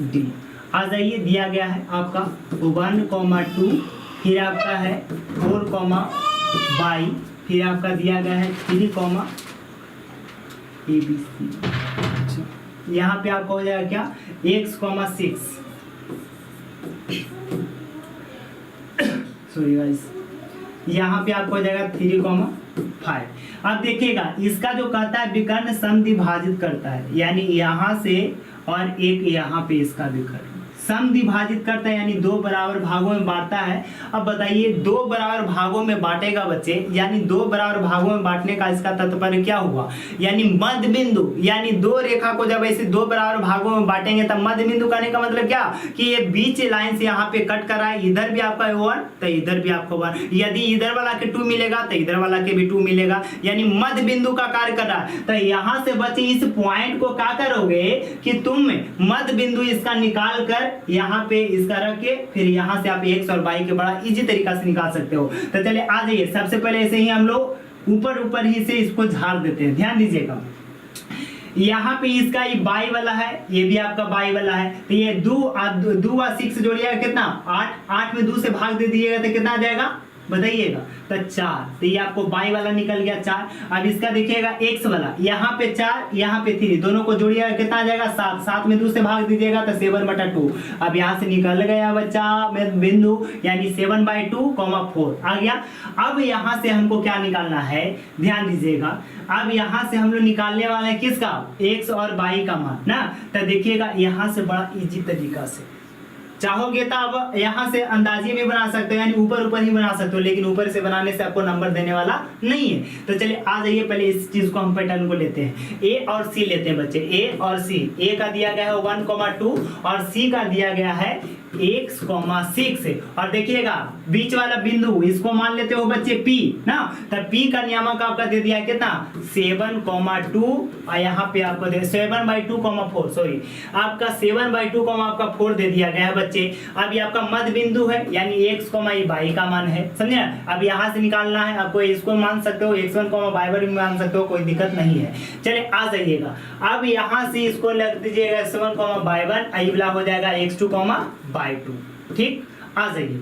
D आ जाइए, दिया गया है आपका 1,2, फिर आपका है 4, बाई, फिर आपका दिया गया है 3 कॉमा ABC। यहाँ पे आपका हो जाएगा क्या, x, 6 सॉरी गाइस, यहाँ पे आपको हो जाएगा 3, 5। अब देखिएगा इसका जो कहता है विकर्ण समद्विभाजित करता है, यानी यहाँ से और एक यहाँ पे इसका विकर्ण समद्विभाजित करता है, यानी 2 बराबर भागों में बांटता है। अब बताइए 2 बराबर भागों में बांटेगा बच्चे, यानी 2 बराबर भागों में बांटने का इसका तात्पर्य क्या हुआ, यानी मध्य बिंदु, यानी 2 रेखा को जब ऐसे 2 बराबर भागों में बांटेंगे तब मध्य बिंदु कहने का मतलब क्या, कि ये बीच लाइन से यहाँ पे कट कर रहा है, इधर भी आपका 1 तो इधर भी आपको 1, यदि इधर वाला के 2 मिलेगा तो इधर वाला के भी 2 मिलेगा, यानी मध्य बिंदु का कार्य कर रहा है। तो यहाँ से बच्चे इस पॉइंट को क्या करोगे कि तुम मध्य बिंदु इसका निकाल कर यहाँ पे इसका रख के फिर यहाँ से आप x और y के बड़ा इजी तरीका से निकाल सकते हो। तो चलिए आ जाइए, सबसे पहले ऐसे ही हम लोग ऊपर ही से इसको झाड़ देते हैं। ध्यान दीजिएगा, यहाँ पे इसका ये बाई वाला है, ये भी आपका बाई वाला है, तो ये 2 और 6 जोड़िएगा कितना 8 में 2 से भाग दे दीजिएगा तो कितना आ जाएगा बताइएगा, तो 4। तो ये आपको बाई वाला निकल गया 4। अब इसका देखिएगा x वाला, यहाँ पे 4 यहाँ पे 3, दोनों को जोड़िएगा कितना आ जाएगा 7 में 2 से भाग दीजिएगा तो 7/2। अब यहाँ से निकल गया बच्चा बिंदु, यानी 7/2, 4 आ गया। अब यहाँ से हमको क्या निकालना है, ध्यान दीजिएगा, अब यहाँ से हम लोग निकालने वाले हैं किसका, x और y का मान ना। तो देखिएगा यहाँ से बड़ा इजी तरीका से चाहोगे तो अब यहाँ से अंदाजे भी बना सकते हो, यानी ऊपर ही बना सकते हो, लेकिन ऊपर से बनाने से आपको नंबर देने वाला नहीं है। तो चलिए आ जाइए, पहले इस चीज को हम पैटर्न को लेते हैं, a और c लेते हैं बच्चे, a और c। a का दिया गया है 1,2 और c का दिया गया है x, 6। और देखिएगा बीच वाला बिंदु इसको मान लेते हो बच्चे p ना, तो p का नियामक आपका दे दिया है कितना 7,2 और यहाँ पे आपको दे 7/2, 4 सॉरी आपका 7/2 आपका 4 दे दिया गया है बच्चे। अब ये आपका मध्य बिंदु है, यानी x, y का मान है, समझे। अब यहाँ से निकालना है, आपको इसको मान सकते हो x1, y1 भी मान सकते हो, कोई दिक्कत नहीं है। चलिए आ जाइएगा, अब यहाँ से इसको लग दीजिएगा x1, y1, अगला हो जाएगा x2, y2। ठीक, आ जाइए,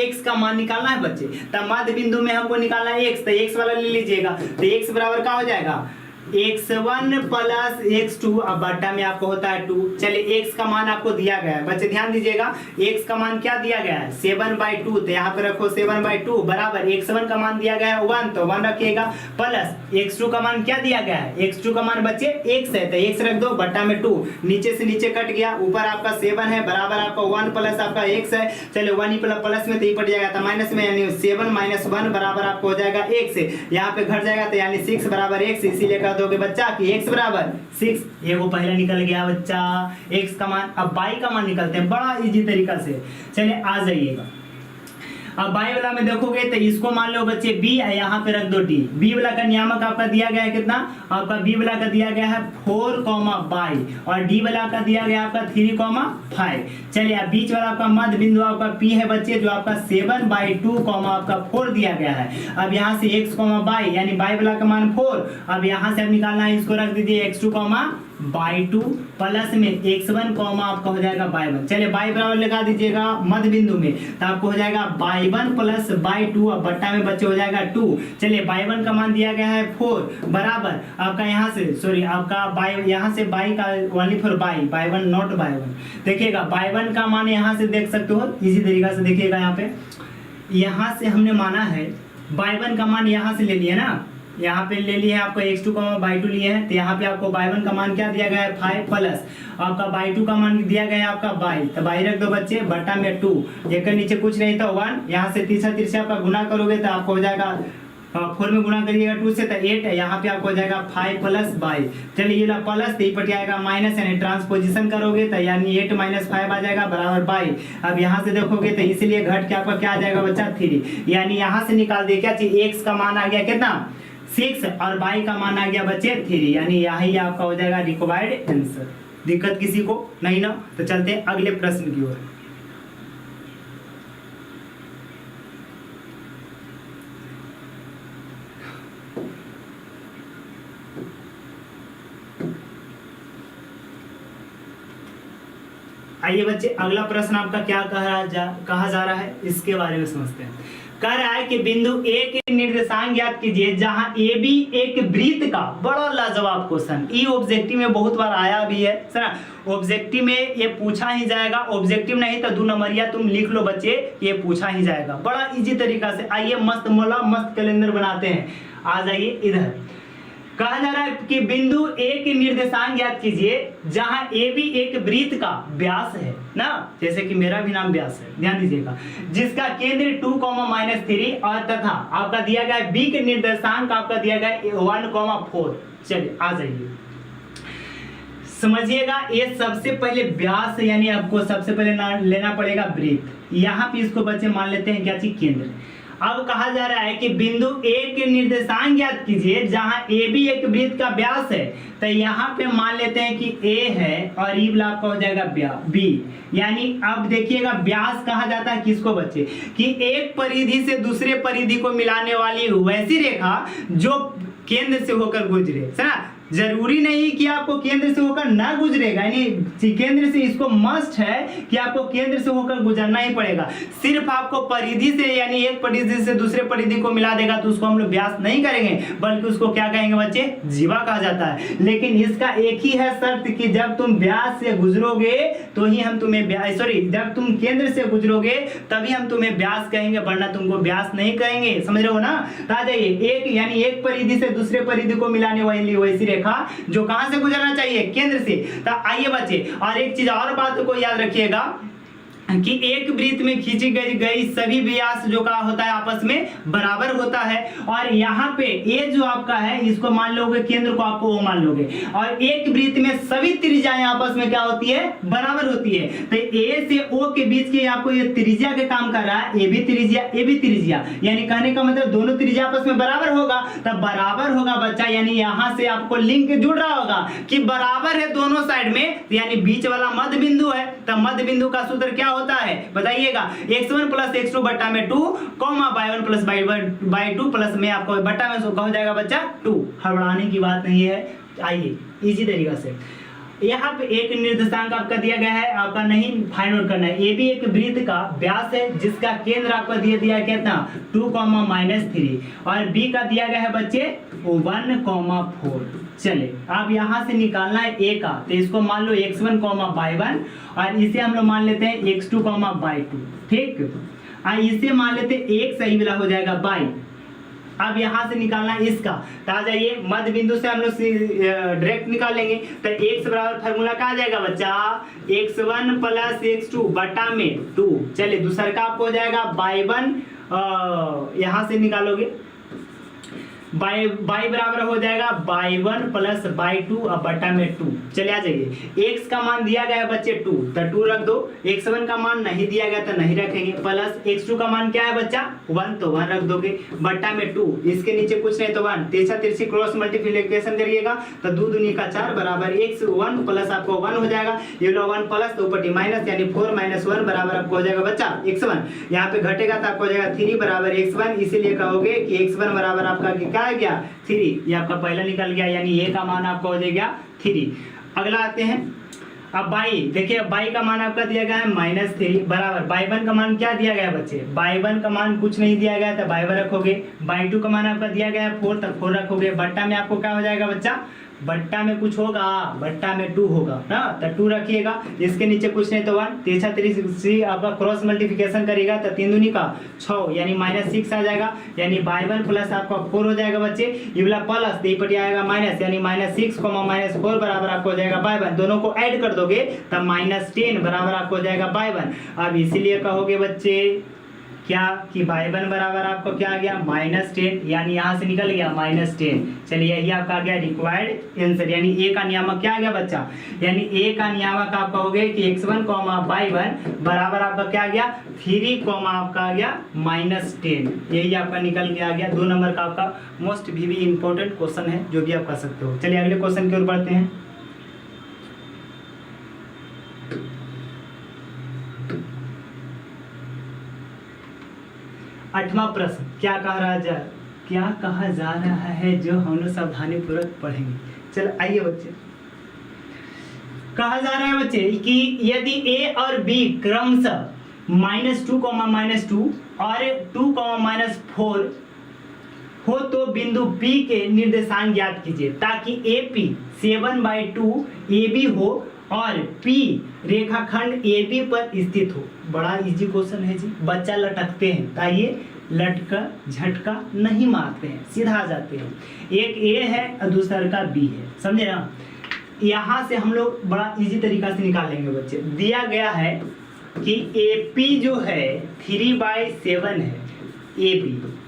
x का मान निकालना है बच्चे, तब मध्य बिंदु में हमको निकालना है x, तो x वाला ले लीजिएगा, तो x बराबर क्या हो जाएगा x1 प्लस x2, अब बट्टा में आपको होता है 2। चलिए x का मान आपको दिया गया है बच्चे, ध्यान दीजिएगा x का मान क्या दिया गया है 7/2, तो यहाँ पे रखो 7/2 बराबर x1 का मान दिया गया है 1, तो 1 रखिएगा, प्लस x2 का मान क्या दिया गया है, x2 का मान बच्चे x है, तो x रख दो, बट्टा में 2, नीचे से नीचे कट गया, ऊपर आपका 7 है बराबर आपका 1 प्लस आपका x है, चलिए 1 ही प्लस में तो ही पड़ जाएगा, तो माइनस में, यानी 7 - 1 बराबर आपको हो जाएगा x, यहाँ पे घट जाएगा, तो यानी 6 बराबर x, इसीलिए दोगे बच्चा कि x बराबर 6। ये वो पहला निकल गया बच्चा x का मान। अब y का मान निकलते हैं बड़ा इजी तरीका से, चलिए आ जाइएगा। अब y वाला में देखोगे तो इसको मान लो बच्चे b, यहाँ पे रख दो d। b वाला का नियामक आपका दिया गया है कितना, आपका b वाला का दिया गया है 4, y और d वाला का दिया गया आपका 3, 5। चलिए अब बीच वाला आपका मध्य बिंदु आपका p है बच्चे, जो आपका 7/2, आपका 4 दिया गया है। अब यहाँ से x, y यानी y वाला का मान 4, अब यहाँ से अब निकालना है, इसको रख दीजिए x2, y2 प्लस में x1, आपका हो जाएगा y1। चलिए y बराबर लगा दीजिएगा मध्य बिंदु में, तो आपको हो जाएगा y1 प्लस y2, अब बट्टा में बच्चे हो जाएगा 2। चलिए y1 का मान दिया गया है 4 बराबर आपका यहाँ से सॉरी आपका y, यहाँ से y का only for y1 not y1। देखिएगा y1 का मान यहाँ से देख सकते हो इसी तरीका से, देखिएगा यहाँ पे, यहाँ से हमने माना है y1 का मान यहाँ से ले लिया ना, यहाँ पे ले लिए हैं आपको x2, y2 लिए हैं, तो यहाँ पे आपको y1 का मान क्या दिया गया है 5 प्लस आपका y2 का मान दिया गया है आपका y, तो y रख दो बच्चे, बट्टा में 2, एक नीचे कुछ नहीं था 1, यहाँ से तीसरा आपका गुना करोगे तो आपको हो जाएगा 4 में गुना करिएगा 2 से तो 8 है, यहाँ पे आपको हो जाएगा 5 प्लस y। चलिए ये प्लस तो पट जाएगा माइनस, यानी ट्रांसपोजिशन करोगे तो यानी 8 - 5 आ जाएगा बराबर y। अब यहाँ से देखोगे तो इसलिए घट के आपका क्या आ जाएगा बच्चा 3, यानी यहाँ से निकाल दे क्या चीज, x का मान आ गया कितना 6 और y का मान आ गया बच्चे 3, यानी यही आपका हो जाएगा रिक्वायर्ड आंसर। दिक्कत किसी को नहीं ना, तो चलते हैं अगले प्रश्न की ओर। आइए बच्चे, अगला प्रश्न आपका क्या कहा जा रहा है इसके बारे में समझते हैं। कह रहा है कि बिंदु ए के निर्देशांक ज्ञात कीजिए जहां ए बी एक वृत्त का, बड़ा लाजवाब क्वेश्चन, ये ऑब्जेक्टिव में बहुत बार आया भी है सर। ऑब्जेक्टिव में ये पूछा ही जाएगा, ऑब्जेक्टिव नहीं तो 2 नंबरिया तुम लिख लो बच्चे, ये पूछा ही जाएगा बड़ा इजी तरीका से। आइए मस्त मोला मस्त कैलेंडर बनाते हैं, आ जाइए इधर। कहा जा रहा है कि बिंदु ए के निर्देशांक ज्ञात कीजिए जहां ए बी एक वृत्त का व्यास है ना, जैसे कि मेरा भी नाम व्यास है, ध्यान दीजिएगा, जिसका केंद्र 2,-3 और तथा आपका दिया गया है बी के निर्देशांक आपका दिया गया है 1,4। चलिए आ जाइए, समझिएगा। ये सबसे पहले व्यास यानी आपको सबसे पहले लेना पड़ेगा वृत्त, यहाँ पे इसको बच्चे मान लेते हैं क्या चीज, केंद्र। अब कहा जा रहा है कि बिंदु ए के निर्देशांक ज्ञात कीजिए जहां ए बी एक वृत्त का व्यास है, तो यहाँ पे मान लेते हैं कि ए है और ई वाला आपका हो जाएगा बी, यानी अब देखिएगा व्यास कहा जाता है किसको बच्चे, कि एक परिधि से दूसरे परिधि को मिलाने वाली वैसी रेखा जो केंद्र से होकर गुजरे, है ना। जरूरी नहीं कि आपको केंद्र से होकर ना गुजरेगा, यानी केंद्र से, इसको मस्ट है कि आपको केंद्र से होकर गुजरना ही पड़ेगा। सिर्फ आपको परिधि से यानी एक परिधि से दूसरे परिधि को मिला देगा तो उसको हम लोग व्यास नहीं करेंगे, बल्कि उसको क्या कहेंगे बच्चे, जीवा कहा जाता है। लेकिन इसका एक ही है शर्त कि जब तुम व्यास से गुजरोगे तो ही हम तुम्हें जब तुम केंद्र से गुजरोगे तभी हम तुम्हें व्यास कहेंगे, वरना तुमको व्यास नहीं कहेंगे, समझ रहे हो ना। तो आ जाइए, एक यानी एक परिधि से दूसरे परिधि को मिलाने वाली वैसी रेखा जो कहां से गुजरना चाहिए, केंद्र से। तो आइए बच्चे, और एक चीज और बात को याद रखिएगा कि एक वृत्त में खींची गई सभी व्यास जो का होता है आपस में बराबर होता है। और यहाँ पे ए जो आपका है इसको मान लोगे केंद्र को, आपको वो मान लोगे, और एक वृत्त में सभी त्रिज्याएं आपस में क्या होती है, बराबर होती है। तो ए से ओ के बीच के आपको ये त्रिज्या के काम कर रहा है, ए भी त्रिज्या, यानी कहने का मतलब दोनों त्रिज्या आपस में बराबर होगा। तब बराबर होगा बच्चा, यानी यहाँ से आपको लिंक जुड़ रहा होगा कि बराबर है दोनों साइड में, यानी बीच वाला मध्य बिंदु है। तब मध्य बिंदु का सूत्र क्या होता है बताइएगा, x1 + x2 बटा में 2, y1 + y2 प्लस में आपको बटा में हो जाएगा बच्चा 2। हड़बड़ाने की बात नहीं है, आइए इजी तरीका से। यहाँ पे एक निर्देशांक आपका दिया गया है, आपका नहीं फाइंड आउट करना है। ए भी एक वृत्त का व्यास है जिसका केंद्र आपका दिया है कितना, 2,-3, और बी का दिया गया है बच्चे 1,4। चले अब यहाँ से निकालना है ए का, तो इसको मान लो x1, y1, और इसे हम लोग मान लेते हैं x2, y2, ठीक। इसे मान लेते हैं एक सही वाला हो जाएगा y। अब यहाँ से निकालना है इसका, तो आ जाइए मध्य बिंदु से हम लोग डायरेक्ट निकालेंगे। तो x बराबर फार्मूला क्या आ जाएगा बच्चा, x1 + x2 बटा में 2। चलिए दूसरा का आपको हो जाएगा y1, यहाँ से निकालोगे y बराबर हो जाएगा y1 + y2 और बटा में 2। चले आ जाइए, x का मान दिया गया है बच्चे 2, तो 2 रख दो। x1 का मान नहीं दिया गया तो नहीं रखेंगे, प्लस x2 का मान क्या है बच्चा 1, तो 1 रख दोगे, बटा में 2, इसके नीचे कुछ नहीं तो 1, तेरछा तिरछी क्रॉस मल्टीप्लिकेशन करिएगा तो 2 दूनी का 4 बराबर x1 प्लस आपको 1 हो जाएगा, ये लो 1 प्लस 2 पटी माइनस, यानी 4 - 1 बराबर आपको हो जाएगा बच्चा x1। यहाँ पे घटेगा तो आपको हो जाएगा 3 बराबर x1, इसीलिए कहोगे कि x1 बराबर आपका क्या आ गया 3, ये आपका पहला निकल गया, यानी ए का मान आपका हो जाएगा 3। अगला आते हैं, अब y देखिए, y का मान आपका दिया गया है -3 बराबर y1 का मान क्या दिया गया है बच्चे, y1 का मान कुछ नहीं दिया गया तो y1 रखोगे, y2 का मान आपका दिया गया है 4, तो 4 रखोगे, बट्टा में आपको क्या हो जाएगा बच्चा, बट्टा में कुछ होगा, बट्टा में 2 होगा ना, तो 2 रखिएगा, इसके नीचे कुछ नहीं तो 1, तेरछा तिरछी आपका क्रॉस मल्टीप्लिकेशन करेगा तो 3 दूनी का 6, यानी -6 आ जाएगा, यानी y1 प्लस आपका 4 हो जाएगा बच्चे, ये वाला प्लस यही पटी आएगा माइनस, यानी -6, -4 बराबर आपको हो जाएगा y1। दोनों को ऐड कर दोगे तब -10 बराबर आपको हो जाएगा y1। अब इसीलिए कहोगे बच्चे क्या कि y1 बराबर आपको क्या आ गया -10, यानी यहाँ से निकल गया -10। चलिए यही आपका आ गया रिक्वायर्ड आंसर, यानी ए का नियामक क्या आ गया बच्चा, यानी ए का नियामक आपका हो गया कि x1, y1 बराबर आपका क्या आ गया 3, आपका आ गया -10। यही आपका निकल के आ गया 2 नंबर का आपका मोस्ट भी इंपॉर्टेंट क्वेश्चन है जो भी आप कर सकते हो। चलिए अगले क्वेश्चन की ओर बढ़ते हैं। आठवां प्रश्न क्या कहा जा रहा है जो हम लोग सावधानी पूर्वक पढ़ेंगे। चल आइए बच्चे, कहा जा रहा है बच्चे कि यदि ए और बी क्रमशः -2 और 2, हो तो बिंदु P के निर्देशांक ज्ञात कीजिए ताकि AP 7/2 AB हो और P रेखाखंड AB पर स्थित हो। बड़ा इजी क्वेश्चन है जी, बच्चा लटकते हैं ताइए लटका झटका नहीं मारते हैं, सीधा आ जाते हैं। एक A है और दूसरा का B है, समझे ना। यहाँ से हम लोग बड़ा इजी तरीका से निकालेंगे बच्चे। दिया गया है कि AP जो है 3/7 है, AB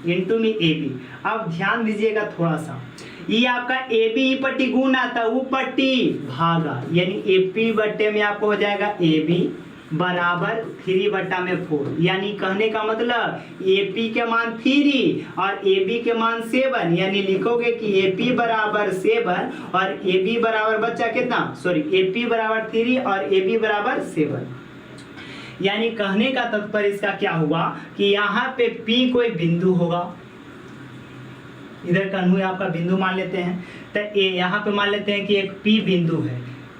इंटू में AB। अब ध्यान दीजिएगा थोड़ा सा, ये आपका AB पट्टी गुना था वो पट्टी भागा, यानी AP बट्टे में आपको हो जाएगा AB बराबर 3/4। यानी कहने का मतलब AP के मान 3 और AB के मान 7, यानी लिखोगे कि AP बराबर 7 और AB बराबर बच्चा कितना, सॉरी AP बराबर 3 और AB बराबर 7। यानी कहने का तात्पर्य इसका क्या हुआ कि यहाँ पे P कोई बिंदु होगा, इधर कन्हू आपका बिंदु मान लेते हैं, तो यहाँ पे मान लेते हैं कि एक P बिंदु है,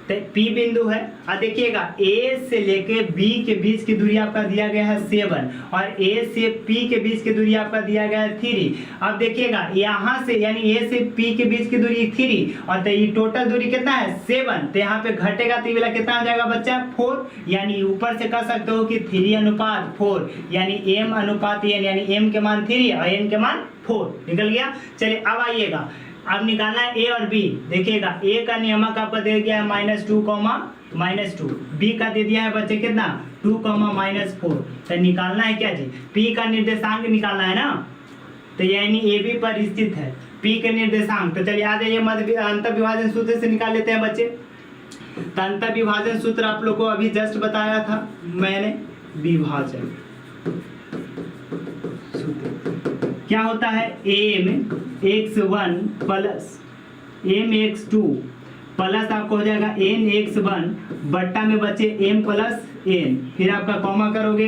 तो P बिंदु है। और देखिएगा A से लेके B के बीच की दूरी आपका दिया गया है 7 और A से P के बीच की दूरी आपका दिया गया है 3। अब देखिएगा यहाँ से यानी A से P के बीच की दूरी 3 और तो ये टोटल दूरी कितना है 7, तो यहाँ पे घटेगा तो ये वाला कितना आ जाएगा बच्चा 4। यानी ऊपर से कह सकते हो कि 3:4, यानी M अनुपात N, यानी M के मान 3 और N के मान 4 निकल गया। चलिए अब आइएगा, अब निकालना है A और B। देखिएगा A का नियमक आपका दे दिया है -2, B का दे दिया है बच्चे कितना 2, -4। तो निकालना है क्या जी, P का निर्देशांक निकालना है ना, तो यानी AB पर स्थित है P के निर्देशांक। तो चलिए आ जाइए अंतर विभाजन सूत्र से निकाल लेते हैं बच्चे। तो अंतर विभाजन सूत्र आप लोग को अभी जस्ट बताया था मैंने, विभाजन क्या होता है, mx1 प्लस mx2 प्लस आपको हो जाएगा nx1 बट्टा में बचे m प्लस n, फिर आपका कॉमा करोगे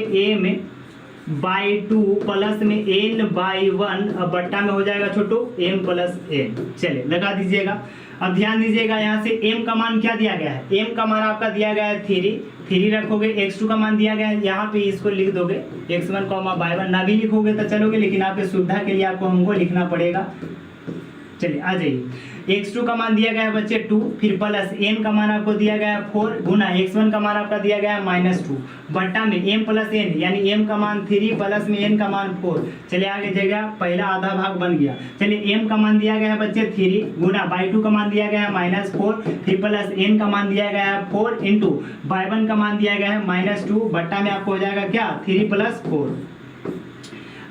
m/2 प्लस में n/1 अब बट्टा में हो जाएगा छोटू m प्लस n। चलिए लगा दीजिएगा। अब ध्यान दीजिएगा यहाँ से m का मान क्या दिया गया है, m का मान आपका दिया गया है 3 रखोगे, x2 का मान दिया गया है, यहाँ पे इसको लिख दोगे x1, y1 ना भी लिखोगे तो चलोगे, लेकिन आपके सुविधा के लिए आपको हमको लिखना पड़ेगा। चलिए आ जाइए, x2 का मान दिया गया है बच्चे 2, फिर प्लस n का मान आपको दिया गया है 4 गुना x1 का मान आपका दिया गया है -2 बट्टा में m प्लस n, यानी m का मान 3 प्लस में n का मान 4। चलिए आगे जगह पहला आधा भाग बन गया। चलिए m का मान दिया गया है बच्चे 3 गुना y2 का मान दिया गया है -4, फिर प्लस n का मान दिया गया है 4 इंटू y1 का मान दिया गया है -2 बट्टा में आपको हो जाएगा क्या 3 + 4।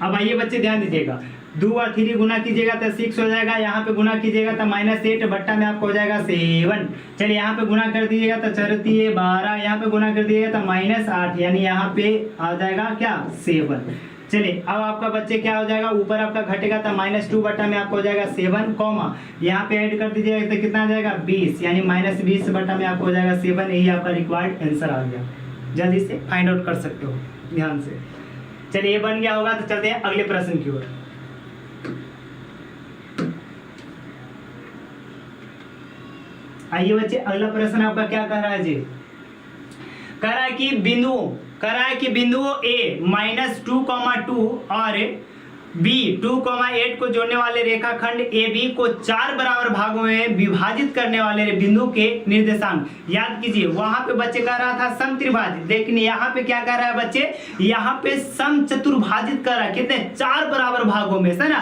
अब आइए बच्चे ध्यान दीजिएगा, 2 और 3 गुना कीजिएगा तो 6 हो जाएगा, यहाँ पे गुना कीजिएगा तो -8 बट्टा में आपको हो जाएगा 7। चलिए यहाँ पे गुना कर दीजिएगा तो 4 × 12, यहाँ पे गुना कर दीजिएगा तो -8, यानी यहाँ पे आ जाएगा क्या 7। चलिए अब आपका बच्चे क्या हो जाएगा, ऊपर आपका घटेगा तो -2 बट्टा में आपको हो जाएगा 7 कॉमा, यहाँ पे ऐड कर दीजिएगा तो कितना आ जाएगा 20, यानी -20 बट्टा में आपको हो जाएगा 7। यही आपका रिक्वायर्ड आंसर आ गया, जल्दी से फाइंड आउट कर सकते हो ध्यान से। चलिए ये बन गया होगा तो चलते हैं अगले प्रश्न की ओर। आइए बच्चे अगला प्रश्न आपका क्या कह रहा है जी, कह रहा है कि बिंदुओं A -2,2 और B 2,8 को जोड़ने वाले रेखाखंड AB को 4 बराबर भागों में विभाजित करने वाले बिंदु के निर्देशांक याद कीजिए। वहां पे बच्चे कह रहा था समत्रिभाजित, लेकिन यहाँ पे क्या कह रहा है बच्चे, यहाँ पे समचतुर्भाजित कर रहा है, कितने 4 बराबर भागों में, है ना।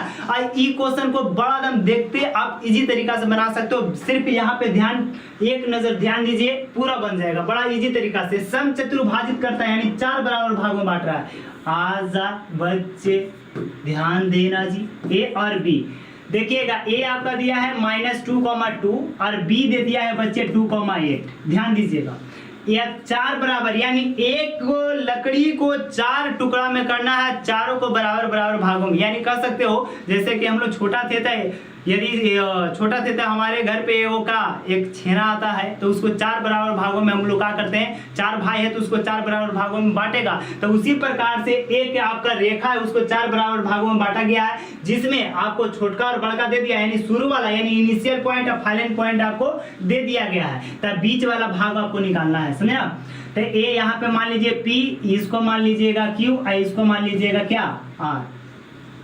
ई क्वेश्चन को बड़ा दम देखते आप इजी तरीका से बना सकते हो, सिर्फ यहाँ पे ध्यान एक नजर ध्यान दीजिए, पूरा बन जाएगा बड़ा इजी तरीका से। समचतुर्भाजित करता है यानी 4 बराबर भागों में बांट रहा है। आजा बच्चे ध्यान देना जी, A और B देखिएगा, A आपका दिया है -2,2 और B दे दिया है बच्चे 2,8। ध्यान दीजिएगा, यह 4 बराबर यानी एक को लकड़ी को 4 टुकड़ा में करना है, चारों को बराबर बराबर भागों में। यानी कह सकते हो जैसे कि हम लोग छोटा थे तो यदि छोटा थे तो हमारे घर पे वो का एक छेना आता है तो उसको 4 बराबर भागों में हम लोग क्या करते हैं, 4 भाई है तो उसको 4 बराबर भागों में बांटेगा। तो उसी प्रकार से एक आपका रेखा है उसको 4 बराबर भागों में बांटा गया है, जिसमें आपको छोटका और बड़का दे दिया, यानी शुरू वाला यानी इनिशियल पॉइंट और फाइनल पॉइंट आपको दे दिया गया है। तब बीच वाला भाग आपको निकालना है, समझे ना। तो तो ए यहाँ पे मान लीजिए P, इसको मान लीजिएगा Q और इसको मान लीजिएगा क्या R।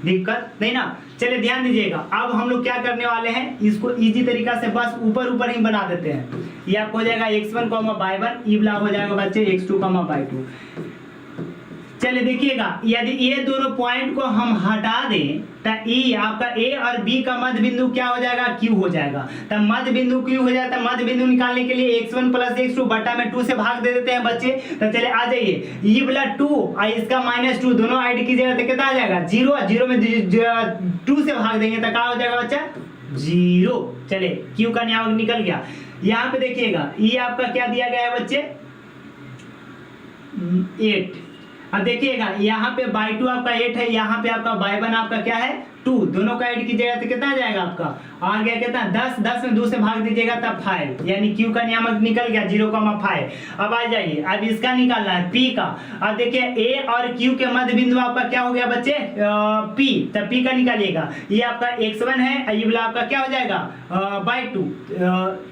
दिक्कत नहीं ना। चलिए ध्यान दीजिएगा, अब हम लोग क्या करने वाले हैं, इसको इजी तरीका से बस ऊपर ऊपर ही बना देते हैं। ये आपको हो जाएगा x1, y1, ई ब्लॉक हो जाएगा बच्चे x2, y2। चलिए देखिएगा, यदि ये दोनों पॉइंट को हम हटा दें तो ई आपका ए और बी का मध्य बिंदु क्या हो जाएगा, क्यू हो जाएगा। तो मध्य बिंदु क्यू हो जाता है, मध्य बिंदु निकालने के लिए x1 प्लस x2 बटा में 2 से भाग दे देते हैं बच्चे। तो चले आ जाइए, ई वाला 2 और इसका -2 दोनों ऐड कीजिएगा तो कितना आ जाएगा 0, 0 में 2 से भाग देंगे तो क्या हो जाएगा बच्चा 0। चले क्यू का नियामक निकल गया। यहाँ पे देखिएगा ई आपका क्या दिया गया है बच्चे 8। अब देखिएगा यहाँ पे y2 आपका 8 है, यहाँ पे आपका y1 आपका क्या है 2, दोनों का ऐड कीजिएगा तो कितना आ जाएगा आपका आ गया कितना 10, 10 में 2 से भाग दीजिएगा तब 5, यानी q का नियामक निकल गया 0,5। अब आ जाइए, अब इसका निकालना है p का। अब देखिए a और q के मध्य बिंदु आपका क्या हो गया बच्चे p, तब p का निकालिएगा। ये आपका x1 है, ये वाला आपका क्या हो जाएगा y2,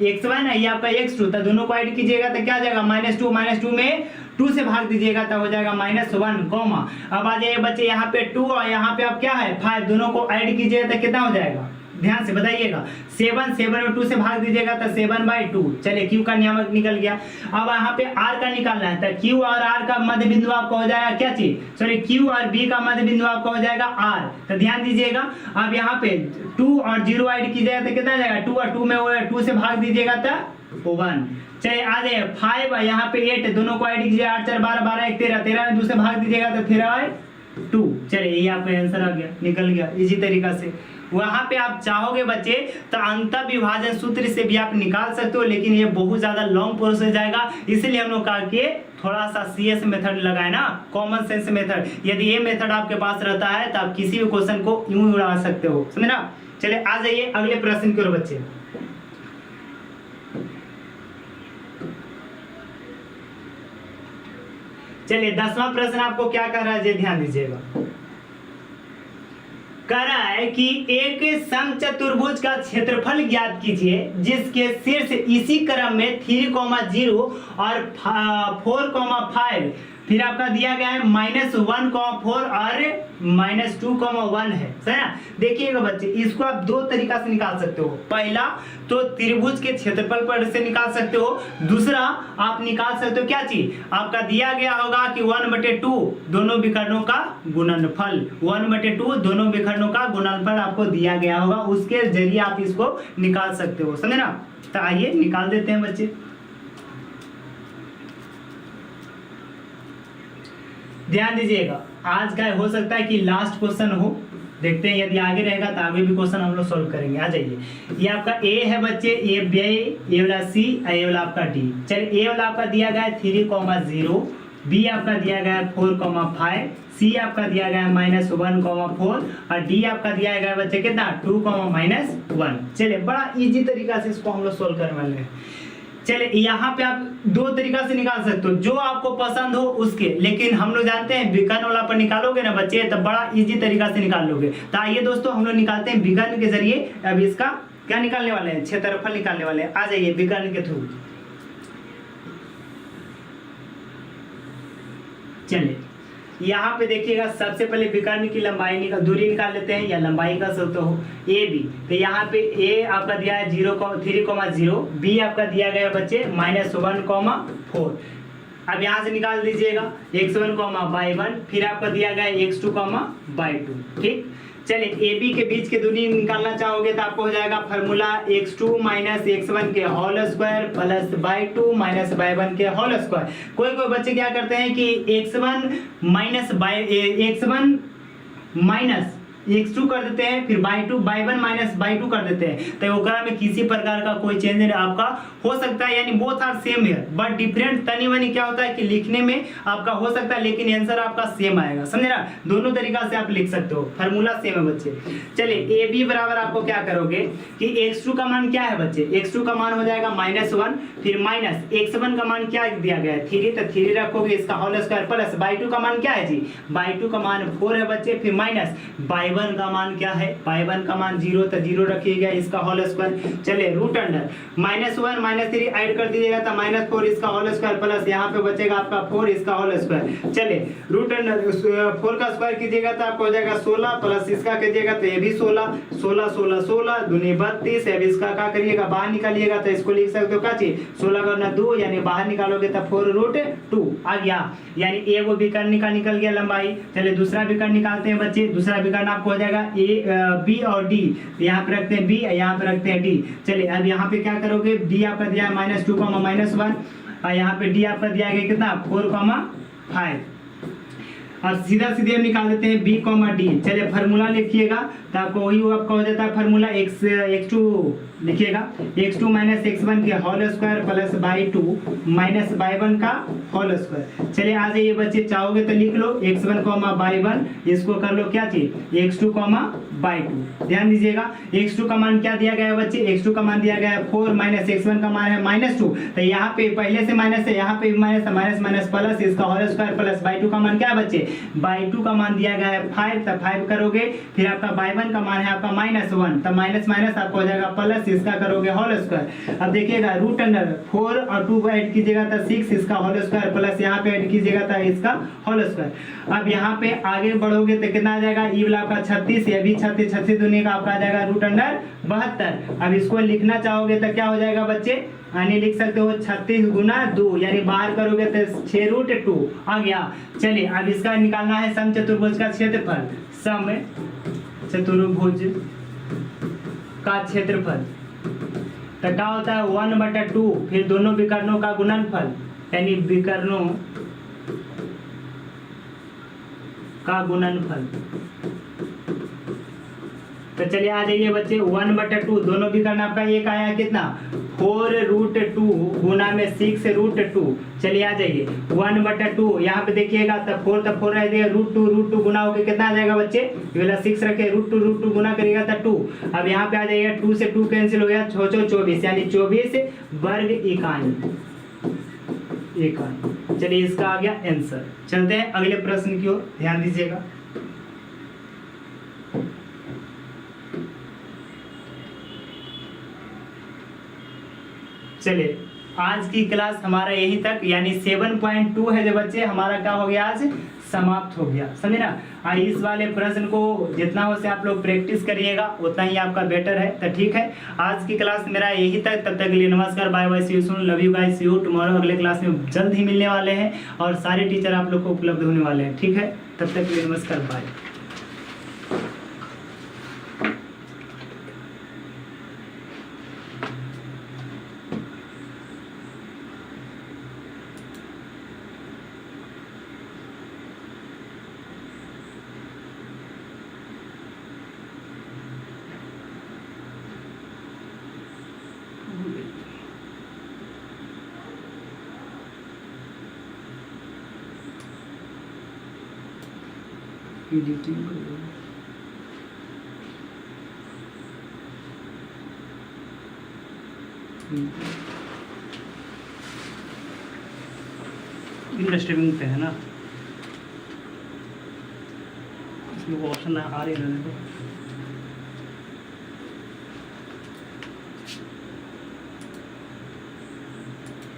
x1 है, ये आपका x2, तो दोनों को ऐड कीजिएगा तो क्या आ जाएगा -2 में 2 से भाग दीजिएगा तब हो जाएगा -1 कॉमा। अब आ जाइए बच्चे यहाँ पे 2 और यहाँ पे आप क्या है 5, दोनों को ऐड कीजिएगा तो कितना हो जाएगा, ध्यान से बताइएगा 7 में 2 से भाग दीजिएगा तो 7/2। चलिए q का नियामक निकल गया। अब यहाँ पे r का निकालना है, तो q और r का मध्य बिंदु आपका हो जाएगा क्या चीज, सॉरी q और b का मध्य बिंदु आपका हो जाएगा r। तो ध्यान दीजिएगा, अब यहाँ पे 2 और 0 ऐड कीजिएगा तो कितना आ जाएगा 2 और 2 में 2 से भाग दीजिएगा तो 1। चलिए आ जाए 5 यहाँ पे 8, दोनों को ऐड कीजिए 8 4 12 12 1 13, 13 में 2 से भाग दीजिएगा तो 13/2। चलिए ये आपका आंसर आ गया, निकल गया इसी तरीका से। वहां पे आप चाहोगे बच्चे तो अंत विभाजन सूत्र से भी आप निकाल सकते हो, लेकिन ये बहुत ज्यादा लॉन्ग प्रोसेस जाएगा, इसलिए हम लोग कहा कि थोड़ा सा CS मेथड लगाए ना, कॉमन सेंस मेथड। यदि ये मेथड आपके पास रहता है तो आप किसी भी क्वेश्चन को यूं उड़ा सकते हो, समझे ना। चलिए आ जाइए अगले प्रश्न की ओर बच्चे। चलिए 10वां प्रश्न आपको क्या कर रहा है, ध्यान दीजिएगा। कह रहा है कि एक समचतुर्भुज का क्षेत्रफल ज्ञात कीजिए जिसके शीर्ष इसी क्रम में 3, 0 और 4, 5, फिर आपका दिया गया है -1, 4 और -2, 1 है, सही ना। देखिएगा बच्चे, इसको आप दो तरीका से निकाल सकते हो। पहला तो त्रिभुज के क्षेत्रफल पर से निकाल सकते हो, दूसरा आप निकाल सकते हो क्या चीज, आपका दिया गया होगा कि 1/2 दोनों विकर्णों का गुणनफल, 1/2 दोनों विकर्णों का गुणनफल आपको दिया गया होगा, उसके जरिए आप इसको निकाल सकते हो, समझे ना। तो आइए निकाल देते हैं बच्चे। ध्यान दीजिएगा, आज का हो सकता है कि लास्ट क्वेश्चन हो, देखते हैं यदि आगे रहेगा तो आगे भी क्वेश्चन हम लोग सॉल्व करेंगे। आ जाइए, ये आपका ए है बच्चे, ये बी, ये वाला सी, ये वाला आपका डी। चलिए ए वाला आपका दिया गया है 3, 0, बी आपका दिया गया है 4, 5, सी आपका दिया गया है -1, 4 और डी आपका दिया गया है बच्चे कितना 2, -1। चलिए बड़ा इजी तरीका से इसको हम लोग सॉल्व करने वाले हैं। चलिए यहाँ पे आप दो तरीका से निकाल सकते हो, जो आपको पसंद हो उसके, लेकिन हम लोग जानते हैं विकर्ण वाला पर निकालोगे ना बच्चे तो बड़ा इजी तरीका से निकाल लोगे। तो आइए दोस्तों हम लोग निकालते हैं विकर्ण के जरिए। अब इसका क्या निकालने वाले हैं, क्षेत्रफल निकालने वाले हैं। आ जाइए विकर्ण के थ्रू। चलिए यहाँ पे देखिएगा, सबसे पहले विकर्ण की लंबाई दूरी निकाल लेते हैं, या लंबाई का सकते हो ए बी। तो यहाँ पे ए आपका दिया है 3, 0, बी आपका दिया गया बच्चे -1, 4। अब यहाँ से निकाल दीजिएगा x1, y1, फिर आपका दिया गया x2, y2। ठीक, चलिए ए बी के बीच की दूरी निकालना चाहोगे तो आपको हो जाएगा फार्मूला x2 - x1 के whole square plus y2 - y1 के होल स्क्वायर। कोई कोई बच्चे क्या करते हैं कि x1 माइनस x2 कर देते हैं, फिर y1 - y2 कर देते हैं। तो ओकरा में किसी प्रकार का कोई चेंज आपका हो सकता है, यानी बोथ आर सेम है बट डिफरेंट तनी मनी क्या होता है कि लिखने में आपका हो सकता है, लेकिन आंसर आपका सेम आएगा, समझे ना। दोनों तरीका से आप लिख सकते हो, फार्मूला सेम है बच्चे। चलिए ए बी बराबर आपको क्या करोगे कि x2 का मान क्या है बच्चे, x2 का मान हो जाएगा -1, फिर माइनस x1 का मान क्या दिया गया है 3, तो 3 रखोगे इसका होल स्क्वायर प्लस y2 का मान क्या है जी, y2 का मान 4 है बच्चे, फिर माइनस y1 y1 का मान क्या है, y1 का मान 0, तो 0 रखिएगा, इसका होल स्क्वायर। चलिए रूट अंडर -1 -3 ऐड कर दीजिएगा तो -4 इसका होल स्क्वायर प्लस यहाँ पे बचेगा आपका 4 इसका होल स्क्वायर। चलिए रूट अंडर 4 का स्क्वायर कीजिएगा तो आपको हो जाएगा 16 प्लस इसका कीजिएगा तो ये भी 16, 16 16 16 दूनी 32। अब इसका क्या करिएगा, बाहर निकालिएगा तो इसको लिख सकते हो क्या चीज, 16 गुना 2 यानी बाहर निकालोगे तो 4√2 आ गया, यानी एक वो विकर्ण का निकल गया लंबाई। चलिए दूसरा विकर्ण निकालते हैं बच्चे। दूसरा विकर्ण आपको हो जाएगा बी और डी, यहाँ पे रखते हैं बी, यहाँ पे रखते हैं डी। चलिए अब यहाँ पे क्या करोगे, डी आपका दिया है -2, -1 और यहाँ पे डी आपका दिया गया कितना 4, 5। अब सीधा सीधे हम निकाल देते हैं बी डी। चलिए फार्मूला लिखिएगा तो आपको वही आपका हो जाता है फार्मूला x2 लिखिएगा, x2 - x1 के whole square plus y2 minus y1 का होल स्क्वायर। चलिए आ जाइए बच्चे, चाहोगे तो लिख लो x1, y1, इसको कर लो क्या चीज x2, y2। ध्यान दीजिएगा x2 का मान क्या दिया गया है बच्चे, x2 का मान दिया गया है 4 माइनस x1 का मान है -2, तो यहाँ पे पहले से माइनस है, यहाँ पे भी माइनस है, माइनस माइनस प्लस इसका होल स्क्वायर प्लस y2 का मान क्या है बच्चे, y2 का मान दिया गया है 5, तो 5 करोगे, फिर आपका y1 का मान है आपका -1, तो माइनस माइनस आपको हो जाएगा प्लस, इसका करोगे होल स्क्वायर। अब देखिएगा रूट अंडर 4 और 2 ऐड कीजिएगा तो 6 इसका होल स्क्वायर प्लस यहाँ पे ऐड कीजिएगा तो इसका होल स्क्वायर। अब यहाँ पे आगे बढ़ोगे तो कितना आ जाएगा, ई वाला आपका 36, ये भी 36, 36 दूनी का आपका आ जाएगा रूट अंडर 72। अब इसको लिखना चाहोगे तो क्या हो जाएगा बच्चे, यानी लिख सकते हो 36 गुना 2, यानी बाहर करोगे तो 6√2 आ गया। चलिए अब इसका निकालना है सम चतुर्भुज का क्षेत्रफल, सम चतुर्भुज का क्षेत्रफल। तो क्या होता है 1/2, फिर दोनों विकर्णों का गुणनफल, यानी विकर्णों का गुणनफल। तो चलिए आ जाइए बच्चे 1/2, दोनों विकर्ण आपका एक आया कितना 4√2 गुना में 6√2। चलिए आ जाइए 1/2, यहाँ पे देखिएगा तो 4 तो 4 रह जाएगा, √2 गुना होकर कितना आ जाएगा बच्चे, ये वाला 6 रखे, √2 गुना करिएगा तो 2। अब यहाँ पे आ जाइएगा 2 से 2 कैंसिल हो गया, 24 यानी 24 वर्ग इकाई। चलिए इसका आ गया आंसर। चलते हैं अगले प्रश्न की ओर, ध्यान दीजिएगा। चलिए आज की क्लास हमारा यही तक, यानी 7.2 है जो बच्चे हमारा क्या हो गया, आज समाप्त हो गया, समझे ना। इस वाले प्रश्न को जितना हो से आप लोग प्रैक्टिस करिएगा उतना ही आपका बेटर है। तो ठीक है, आज की क्लास मेरा यही तक, तब तक के लिए नमस्कार, bye bye, see you soon, love you guys, see you tomorrow. अगले क्लास में जल्द ही मिलने वाले हैं और सारे टीचर आप लोग को उपलब्ध होने वाले हैं। ठीक है, तब तक के लिए नमस्कार, बाय। एडिटिंग इंडस्ट्री पे है ना, इसमें ऑप्शन आ रही है।